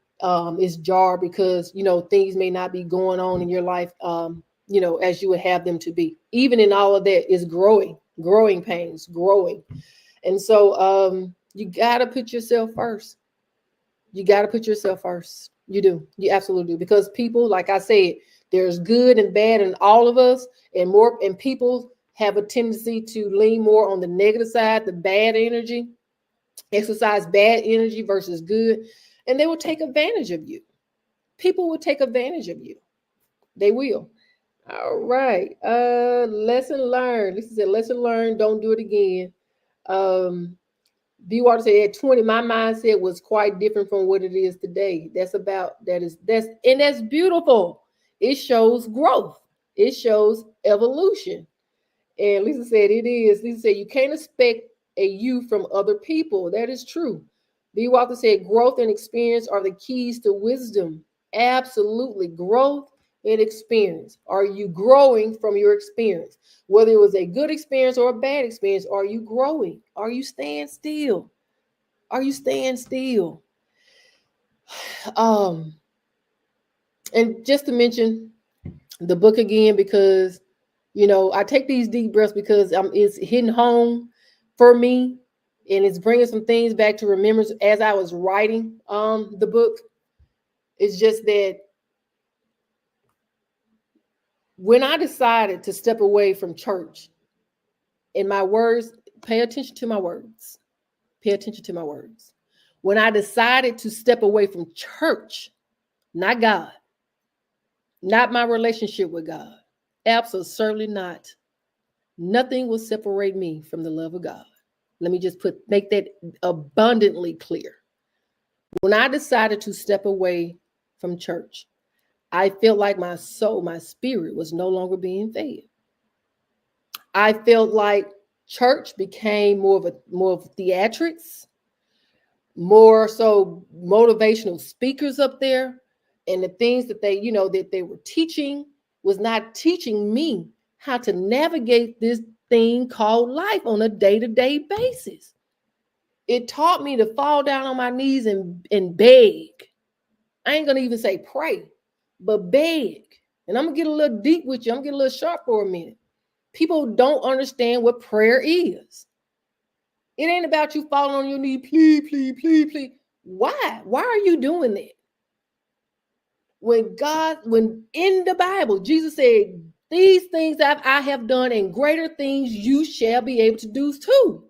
is jarred because, things may not be going on in your life, as you would have them to be. Even in all of that is growing pains, growing. And so you got to put yourself first. You got to put yourself first. You do. You absolutely do. Because people, like I said, there's good and bad in all of us, and people have a tendency to lean more on the negative side, the bad energy, exercise bad energy versus good, and they will take advantage of you. People will take advantage of you. They will. All right. Lesson learned. This is a lesson learned. Don't do it again. B. Water said at 20, my mindset was quite different from what it is today. That's beautiful. It shows growth. It shows evolution. And Lisa said it is. Lisa said you can't expect a you from other people. That is true. B. Walker said growth and experience are the keys to wisdom. Absolutely. Growth and experience. Are you growing from your experience? Whether it was a good experience or a bad experience, are you growing? Are you staying still? Are you staying still? And just to mention the book again, because I take these deep breaths because it's hitting home for me, and it's bringing some things back to remembrance as I was writing the book. It's just that when I decided to step away from church, and my words, pay attention to my words. Pay attention to my words. When I decided to step away from church, not God, not my relationship with God, absolutely not. Nothing will separate me from the love of God. Let me just make that abundantly clear. When I decided to step away from church, I felt like my soul, my spirit was no longer being fed. I felt like church became more of theatrics, more so motivational speakers up there, and the things that they were teaching was not teaching me how to navigate this thing called life on a day-to-day basis. It taught me to fall down on my knees and beg. I ain't gonna even say pray, but beg. And I'm gonna get a little deep with you. I'm gonna get a little sharp for a minute. People don't understand what prayer is. It ain't about you falling on your knee, please, please, please, please. Why? Why are you doing that? When in the Bible, Jesus said, these things that I have done and greater things you shall be able to do too.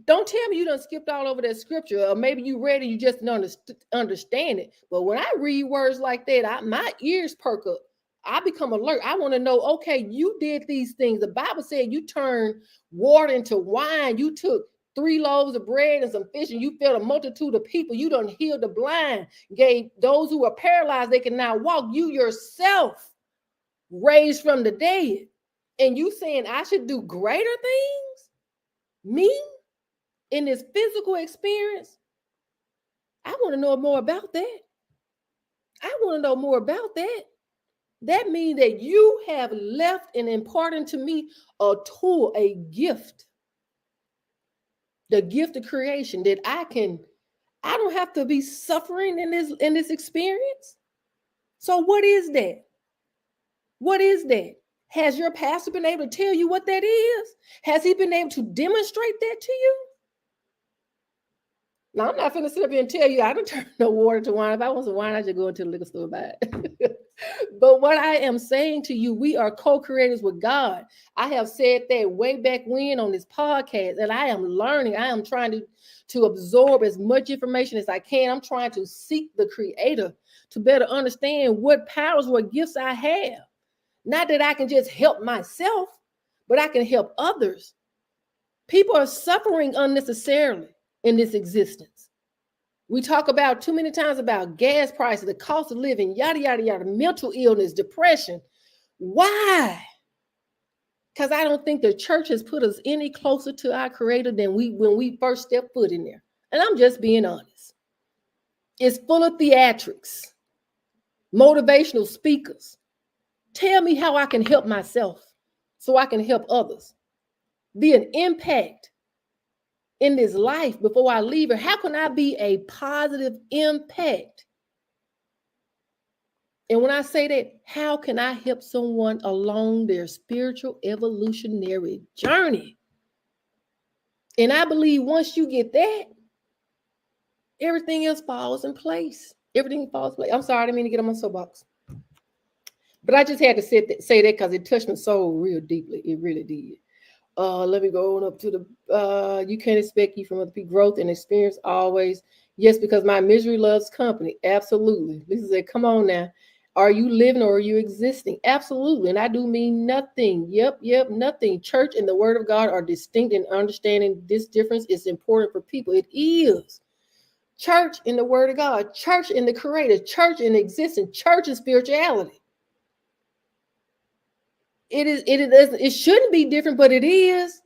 Don't tell me you done skipped all over that scripture, or maybe you read it, you just don't understand it. But when I read words like that, my ears perk up. I become alert. I want to know, okay, you did these things. The Bible said you turned water into wine. You took 3 loaves of bread and some fish, and you fed a multitude of people. You done healed the blind, gave those who are paralyzed, they can now walk. You yourself raised from the dead. And you saying I should do greater things? Me? In this physical experience? I want to know more about that. I want to know more about that. That means that you have left and imparted to me a tool, a gift, the gift of creation that I don't have to be suffering in this experience. So what is that? What is that? Has your pastor been able to tell you what that is? Has he been able to demonstrate that to you? Now, I'm not going to sit up here and tell you I don't turn no water to wine. If I want some wine, I just go into the liquor store and buy it. But what I am saying to you, we are co-creators with God. I have said that way back when on this podcast, and I am learning. I am trying to absorb as much information as I can. I'm trying to seek the Creator to better understand what powers, what gifts I have. Not that I can just help myself, but I can help others. People are suffering unnecessarily in this existence. We talk about too many times about gas prices, the cost of living, yada, yada, yada, mental illness, depression. Why? Because I don't think the church has put us any closer to our Creator than when we first stepped foot in there. And I'm just being honest. It's full of theatrics, motivational speakers. Tell me how I can help myself so I can help others. Be an impact in this life before I leave it. How can I be a positive impact? And when I say that, how can I help someone along their spiritual evolutionary journey? And I believe once you get that, everything else falls in place. Everything falls in place. I'm sorry, I didn't mean to get on my soapbox. But I just had to say that because it touched my soul real deeply. It really did. Let me go on up to the, you can't expect you from other people. Growth and experience always. Yes, because my misery loves company. Absolutely. Lisa said, come on now. Are you living or are you existing? Absolutely. And I do mean nothing. Yep, nothing. Church and the word of God are distinct, and understanding this difference is important for people. It is. Church in the word of God, church in the Creator, church in existence, church in spirituality. It shouldn't be different, but it is.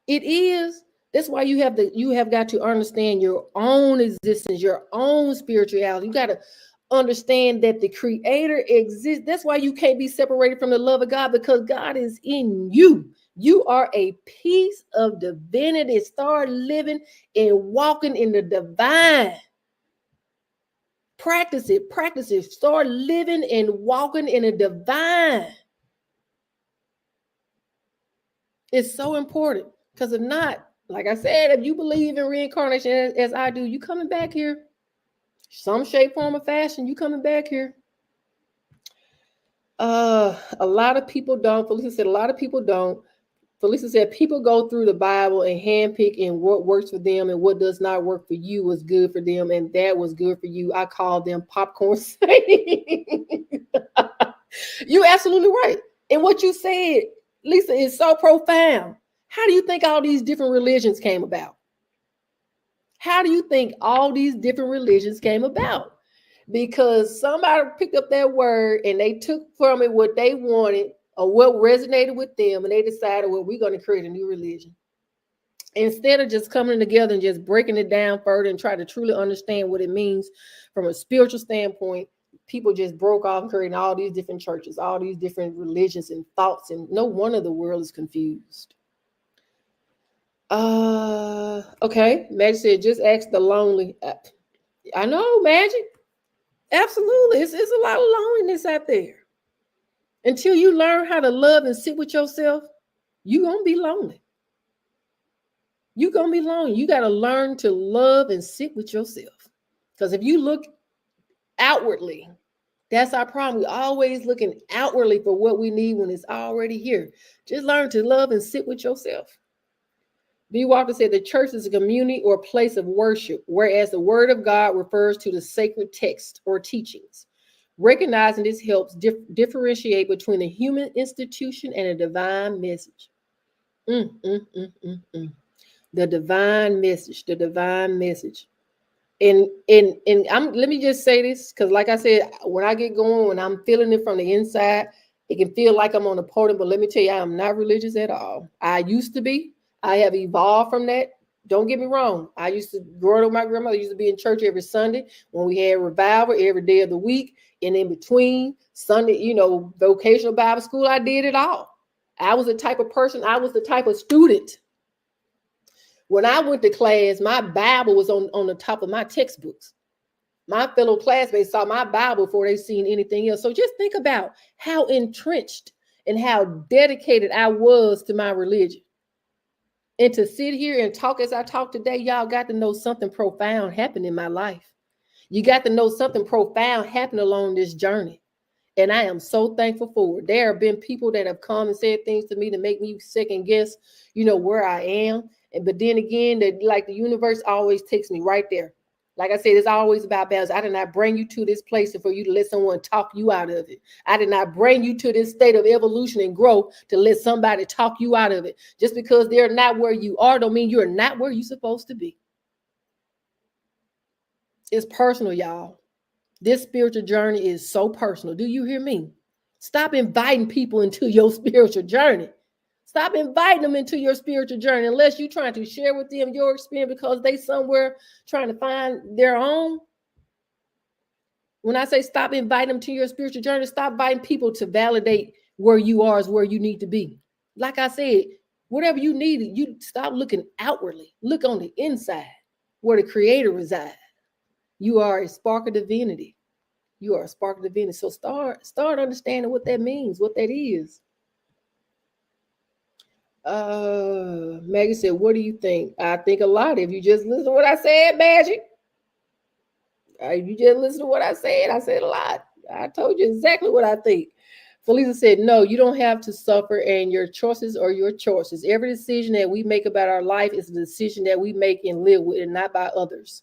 It is. That's why you have got to understand your own existence, your own spirituality. You got to understand that the Creator exists. That's why you can't be separated from the love of God, because God is in you. You are a piece of divinity. Start living and walking in the divine. Practice it. Start living and walking in the divine. It's so important, because if not, like I said, if you believe in reincarnation as I do, you coming back here. Some shape, form, or fashion, you coming back here. A lot of people don't. Felicia said a lot of people don't. Felicia said people go through the Bible and handpick and what works for them and what does not work for you was good for them, and that was good for you. I call them popcorn sayings. You're absolutely right. And what you said, Lisa, is so profound. How do you think all these different religions came about? How do you think all these different religions came about? Because somebody picked up that word and they took from it what they wanted or what resonated with them, and they decided, well, we're going to create a new religion. Instead of just coming together and just breaking it down further and try to truly understand what it means from a spiritual standpoint, people just broke off creating all these different churches, all these different religions and thoughts, and no one of the world is confused. Okay. Magic said, just ask the lonely. I know, Magic. Absolutely. It's a lot of loneliness out there. Until you learn how to love and sit with yourself, you're going to be lonely. You're going to be lonely. You got to learn to love and sit with yourself. Because if you look outwardly, that's our problem. We're always looking outwardly for what we need when it's already here. Just learn to love and sit with yourself. B. Walker said the church is a community or place of worship, whereas the word of God refers to the sacred text or teachings. Recognizing this helps differentiate between a human institution and a divine message. The divine message, the divine message. And let me just say this, because like I said, when I get going, when I'm feeling it from the inside, it can feel like I'm on a podium, but let me tell you, I'm not religious at all. I used to be. I have evolved from that. Don't get me wrong. I used to, growing up with my grandmother, used to be in church every Sunday when we had revival every day of the week. And in between Sunday, vocational Bible school, I did it all. I was the type of person, I was the type of student. When I went to class, my Bible was on the top of my textbooks. My fellow classmates saw my Bible before they seen anything else. So just think about how entrenched and how dedicated I was to my religion. And to sit here and talk as I talk today, y'all got to know something profound happened in my life. You got to know something profound happened along this journey. And I am so thankful for it. There have been people that have come and said things to me to make me second guess, where I am. But then again, the universe always takes me right there. Like I said, it's always about balance. I did not bring you to this place for you to let someone talk you out of it. I did not bring you to this state of evolution and growth to let somebody talk you out of it. Just because they're not where you are don't mean you're not where you're supposed to be. It's personal, y'all. This spiritual journey is so personal. Do you hear me? Stop inviting people into your spiritual journey. Stop inviting them into your spiritual journey unless you're trying to share with them your experience because they somewhere trying to find their own. When I say stop inviting them to your spiritual journey, stop inviting people to validate where you are is where you need to be. Like I said, whatever you need, you stop looking outwardly. Look on the inside where the Creator resides. You are a spark of divinity. You are a spark of divinity. So start understanding what that means, what that is. Maggie said, what do you think? I think a lot. If you just listen to what I said, Magic. If you just listen to what I said a lot. I told you exactly what I think. Felisa said, no, you don't have to suffer, and your choices are your choices. Every decision that we make about our life is a decision that we make and live with, and not by others.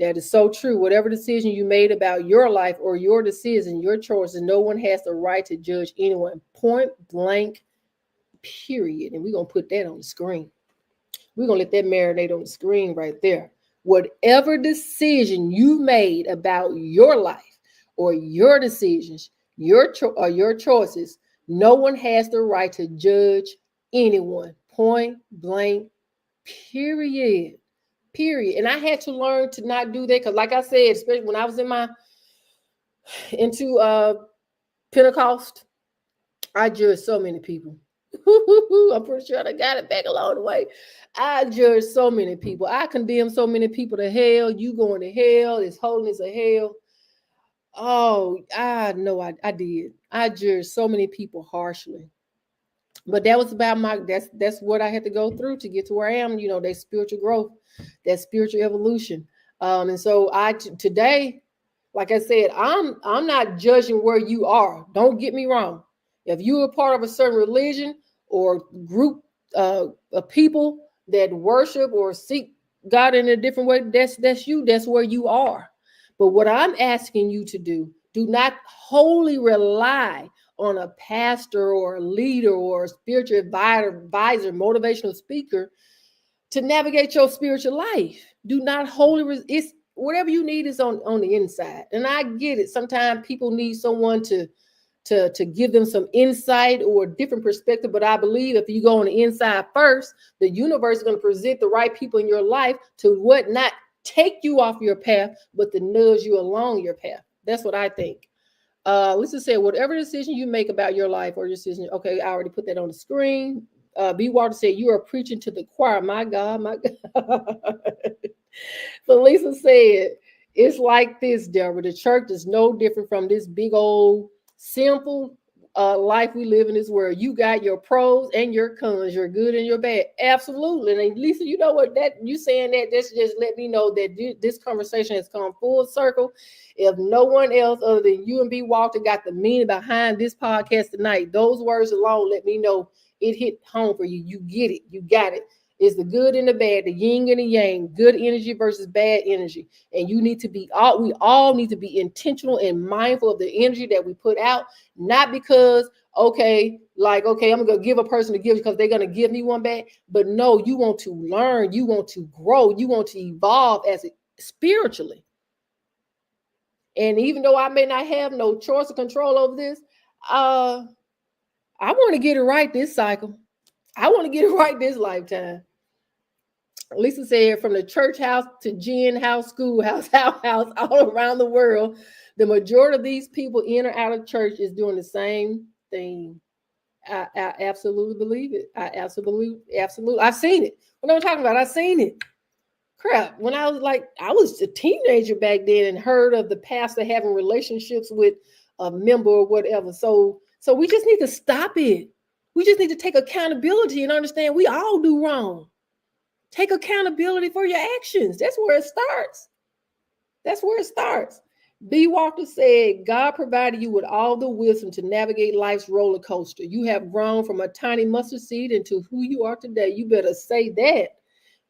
That is so true. Whatever decision you made about your life or your decision, your choices, no one has the right to judge anyone. Point blank, period. And we're going to put that on the screen. We're going to let that marinate on the screen right there. Whatever decision you made about your life or your decisions, your choices, no one has the right to judge anyone. Point blank, period. And I had to learn to not do that because, like I said, especially when I was into Pentecost, I judged so many people. I'm pretty sure I got it back along the way. I judged so many people. I condemned so many people to hell. You going to hell? It's holiness of hell. Oh, I know I did. I judged so many people harshly. But that was about that's what I had to go through to get to where I am, that spiritual growth, that spiritual evolution. And so today, like I said, I'm not judging where you are. Don't get me wrong. If you are part of a certain religion or group of people that worship or seek God in a different way, that's you. That's where you are. But what I'm asking you to do not wholly rely on a pastor or a leader or a spiritual advisor, motivational speaker to navigate your spiritual life. Do not wholly it's whatever you need is on the inside. And I get it. Sometimes people need someone to give them some insight or a different perspective. But I believe if you go on the inside first, the universe is going to present the right people in your life to what not take you off your path, but to nudge you along your path. That's what I think. Lisa said, whatever decision you make about your life or your decision, okay, I already put that on the screen. B. Walter said, you are preaching to the choir. My God, my God. So Lisa said, it's like this, Deborah. The church is no different from this big old simple life we live in this world. You got your pros and your cons, your good and your bad. Absolutely. And Lisa, you know what, that you saying that, this just let me know that this conversation has come full circle. If no one else other than you and B. Walter got the meaning behind this podcast tonight, those words alone let me know it hit home for you. You get it. You got it. It's the good and the bad, the yin and the yang, good energy versus bad energy. And you need to be we all need to be intentional and mindful of the energy that we put out, not because, okay, I'm gonna give a person to give because they're gonna give me one back. But no, you want to learn, you want to grow, you want to evolve as spiritually. And even though I may not have no choice or control over this, I want to get it right this cycle. I want to get it right this lifetime. Lisa said, from the church house to gin house, schoolhouse, house, all around the world, the majority of these people in or out of church is doing the same thing. I absolutely believe it. I absolutely. I've seen it. What I'm talking about, I've seen it. Crap. When I was a teenager back then and heard of the pastor having relationships with a member or whatever. So we just need to stop it. We just need to take accountability and understand we all do wrong. Take accountability for your actions. That's where it starts. That's where it starts. B. Walker said, God provided you with all the wisdom to navigate life's roller coaster. You have grown from a tiny mustard seed into who you are today. You better say that.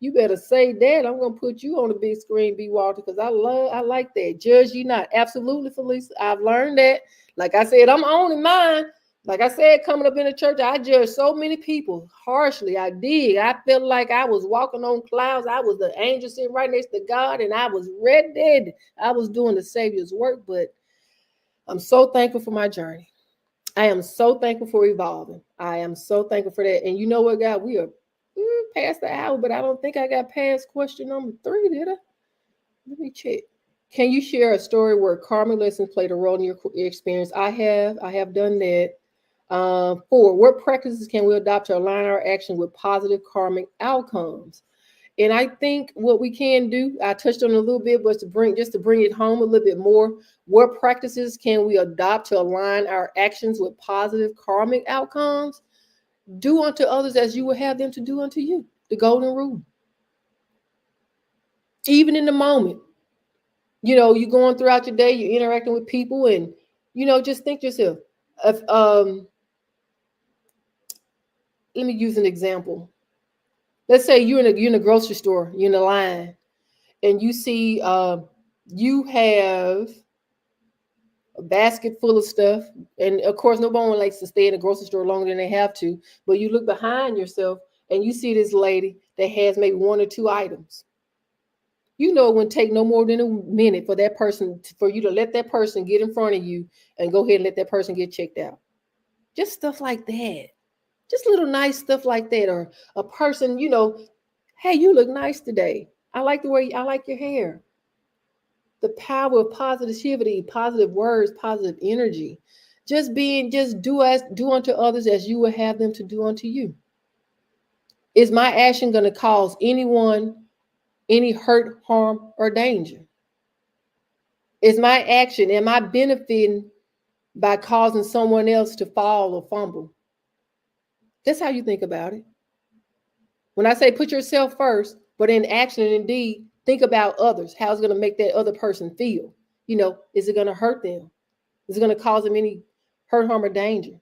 You better say that. I'm going to put you on the big screen, B. Walter, because I like that. Judge you not. Absolutely, Felicia. I've learned that. Like I said, I'm owning mine. Like I said, coming up in the church, I judged so many people harshly. I did. I felt like I was walking on clouds. I was the angel sitting right next to God, and I was ready. I was doing the Savior's work, but I'm so thankful for my journey. I am so thankful for evolving. I am so thankful for that. And you know what, God? We are past the hour, but I don't think I got past question number 3, did I? Let me check. Can you share a story where karmic lessons played a role in your experience? I have done that. 4, what practices can we adopt to align our actions with positive karmic outcomes? And I think what we can do, I touched on it a little bit, but to bring it home a little bit more, what practices can we adopt to align our actions with positive karmic outcomes? Do unto others as you would have them to do unto you. The golden rule. Even in the moment, you're going throughout your day, you're interacting with people, and just think to yourself, let me use an example. Let's say you're in a grocery store, you're in a line, and you see you have a basket full of stuff. And of course, no one likes to stay in a grocery store longer than they have to. But you look behind yourself and you see this lady that has maybe 1 or 2 items. It wouldn't take no more than a minute for you to let that person get in front of you and go ahead and let that person get checked out. Just stuff like that. Just little nice stuff like that. Or a person, hey, you look nice today. I like your hair. The power of positivity, positive words, positive energy. Just do unto others as you would have them to do unto you. Is my action going to cause anyone any hurt, harm, or danger? Is my action, am I benefiting by causing someone else to fall or fumble? That's how you think about it. When I say put yourself first, but in action and indeed, think about others. How it's going to make that other person feel? Is it going to hurt them? Is it going to cause them any hurt, harm, or danger?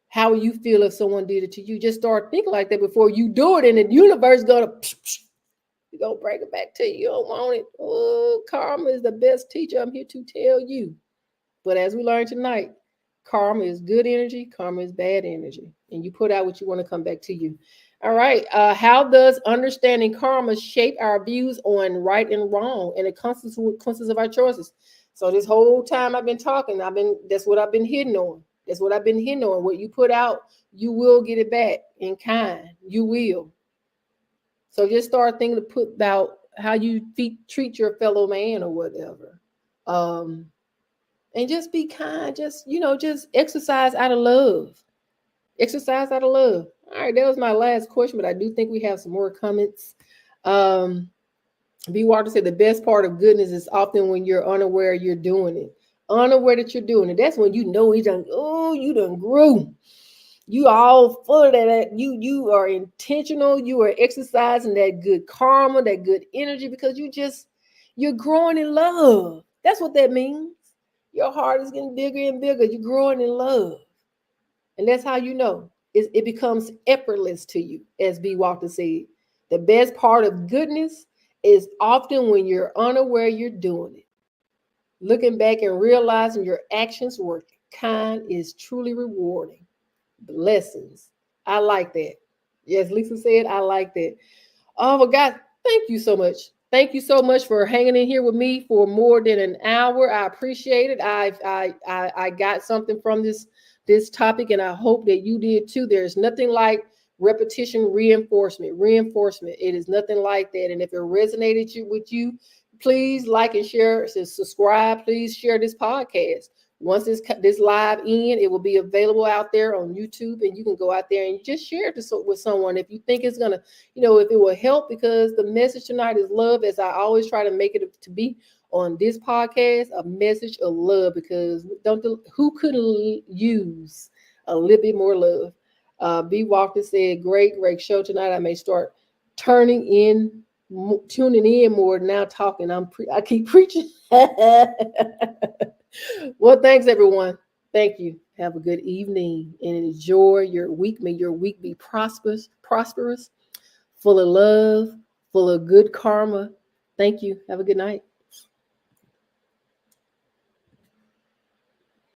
How will you feel if someone did it to you? Just start thinking like that before you do it, and the universe is going to bring it back to you. You don't want it. Oh, karma is the best teacher. I'm here to tell you. But as we learned tonight, Karma is good energy, karma is bad energy. And you put out what you want to come back to you. All right. How does understanding karma shape our views on right and wrong and the consequences of our choices? So this whole time I've been talking, that's what I've been hitting on. That's what I've been hitting on. What you put out, you will get it back in kind. You will. So just start thinking to put about how you treat your fellow man or whatever. Um, and just be kind. Just exercise out of love. Exercise out of love. All right, that was my last question, but I do think we have some more comments. Um, B. Walker said the best part of goodness is often when you're unaware you're doing it. Unaware that you're doing it. That's when you know you done grew. You all full of that. You are intentional. You are exercising that good karma, that good energy, because you're growing in love. That's what that means. Your heart is getting bigger and bigger. You're growing in love. And that's how you know. It becomes effortless to you, as B. Walker said. The best part of goodness is often when you're unaware you're doing it. Looking back and realizing your actions were kind is truly rewarding. Blessings. I like that. Yes, Lisa said, I like that. Oh, my God. Thank you so much. Thank you so much for hanging in here with me for more than an hour. I appreciate it. I got something from this topic, and I hope that you did too. There's nothing like repetition, reinforcement. It is nothing like that. And if it resonated with you, please like and share, subscribe. Please share this podcast. Once this live in, it will be available out there on YouTube, and you can go out there and just share it with someone if you think it's gonna, if it will help. Because the message tonight is love, as I always try to make it to be on this podcast, a message of love. Because who couldn't use a little bit more love? B. Walker said, "Great show tonight. I may start tuning in more now. Talking, I keep preaching." Well, thanks everyone. Thank you. Have a good evening and enjoy your week. May your week be prosperous, full of love, full of good karma. Thank you. Have a good night.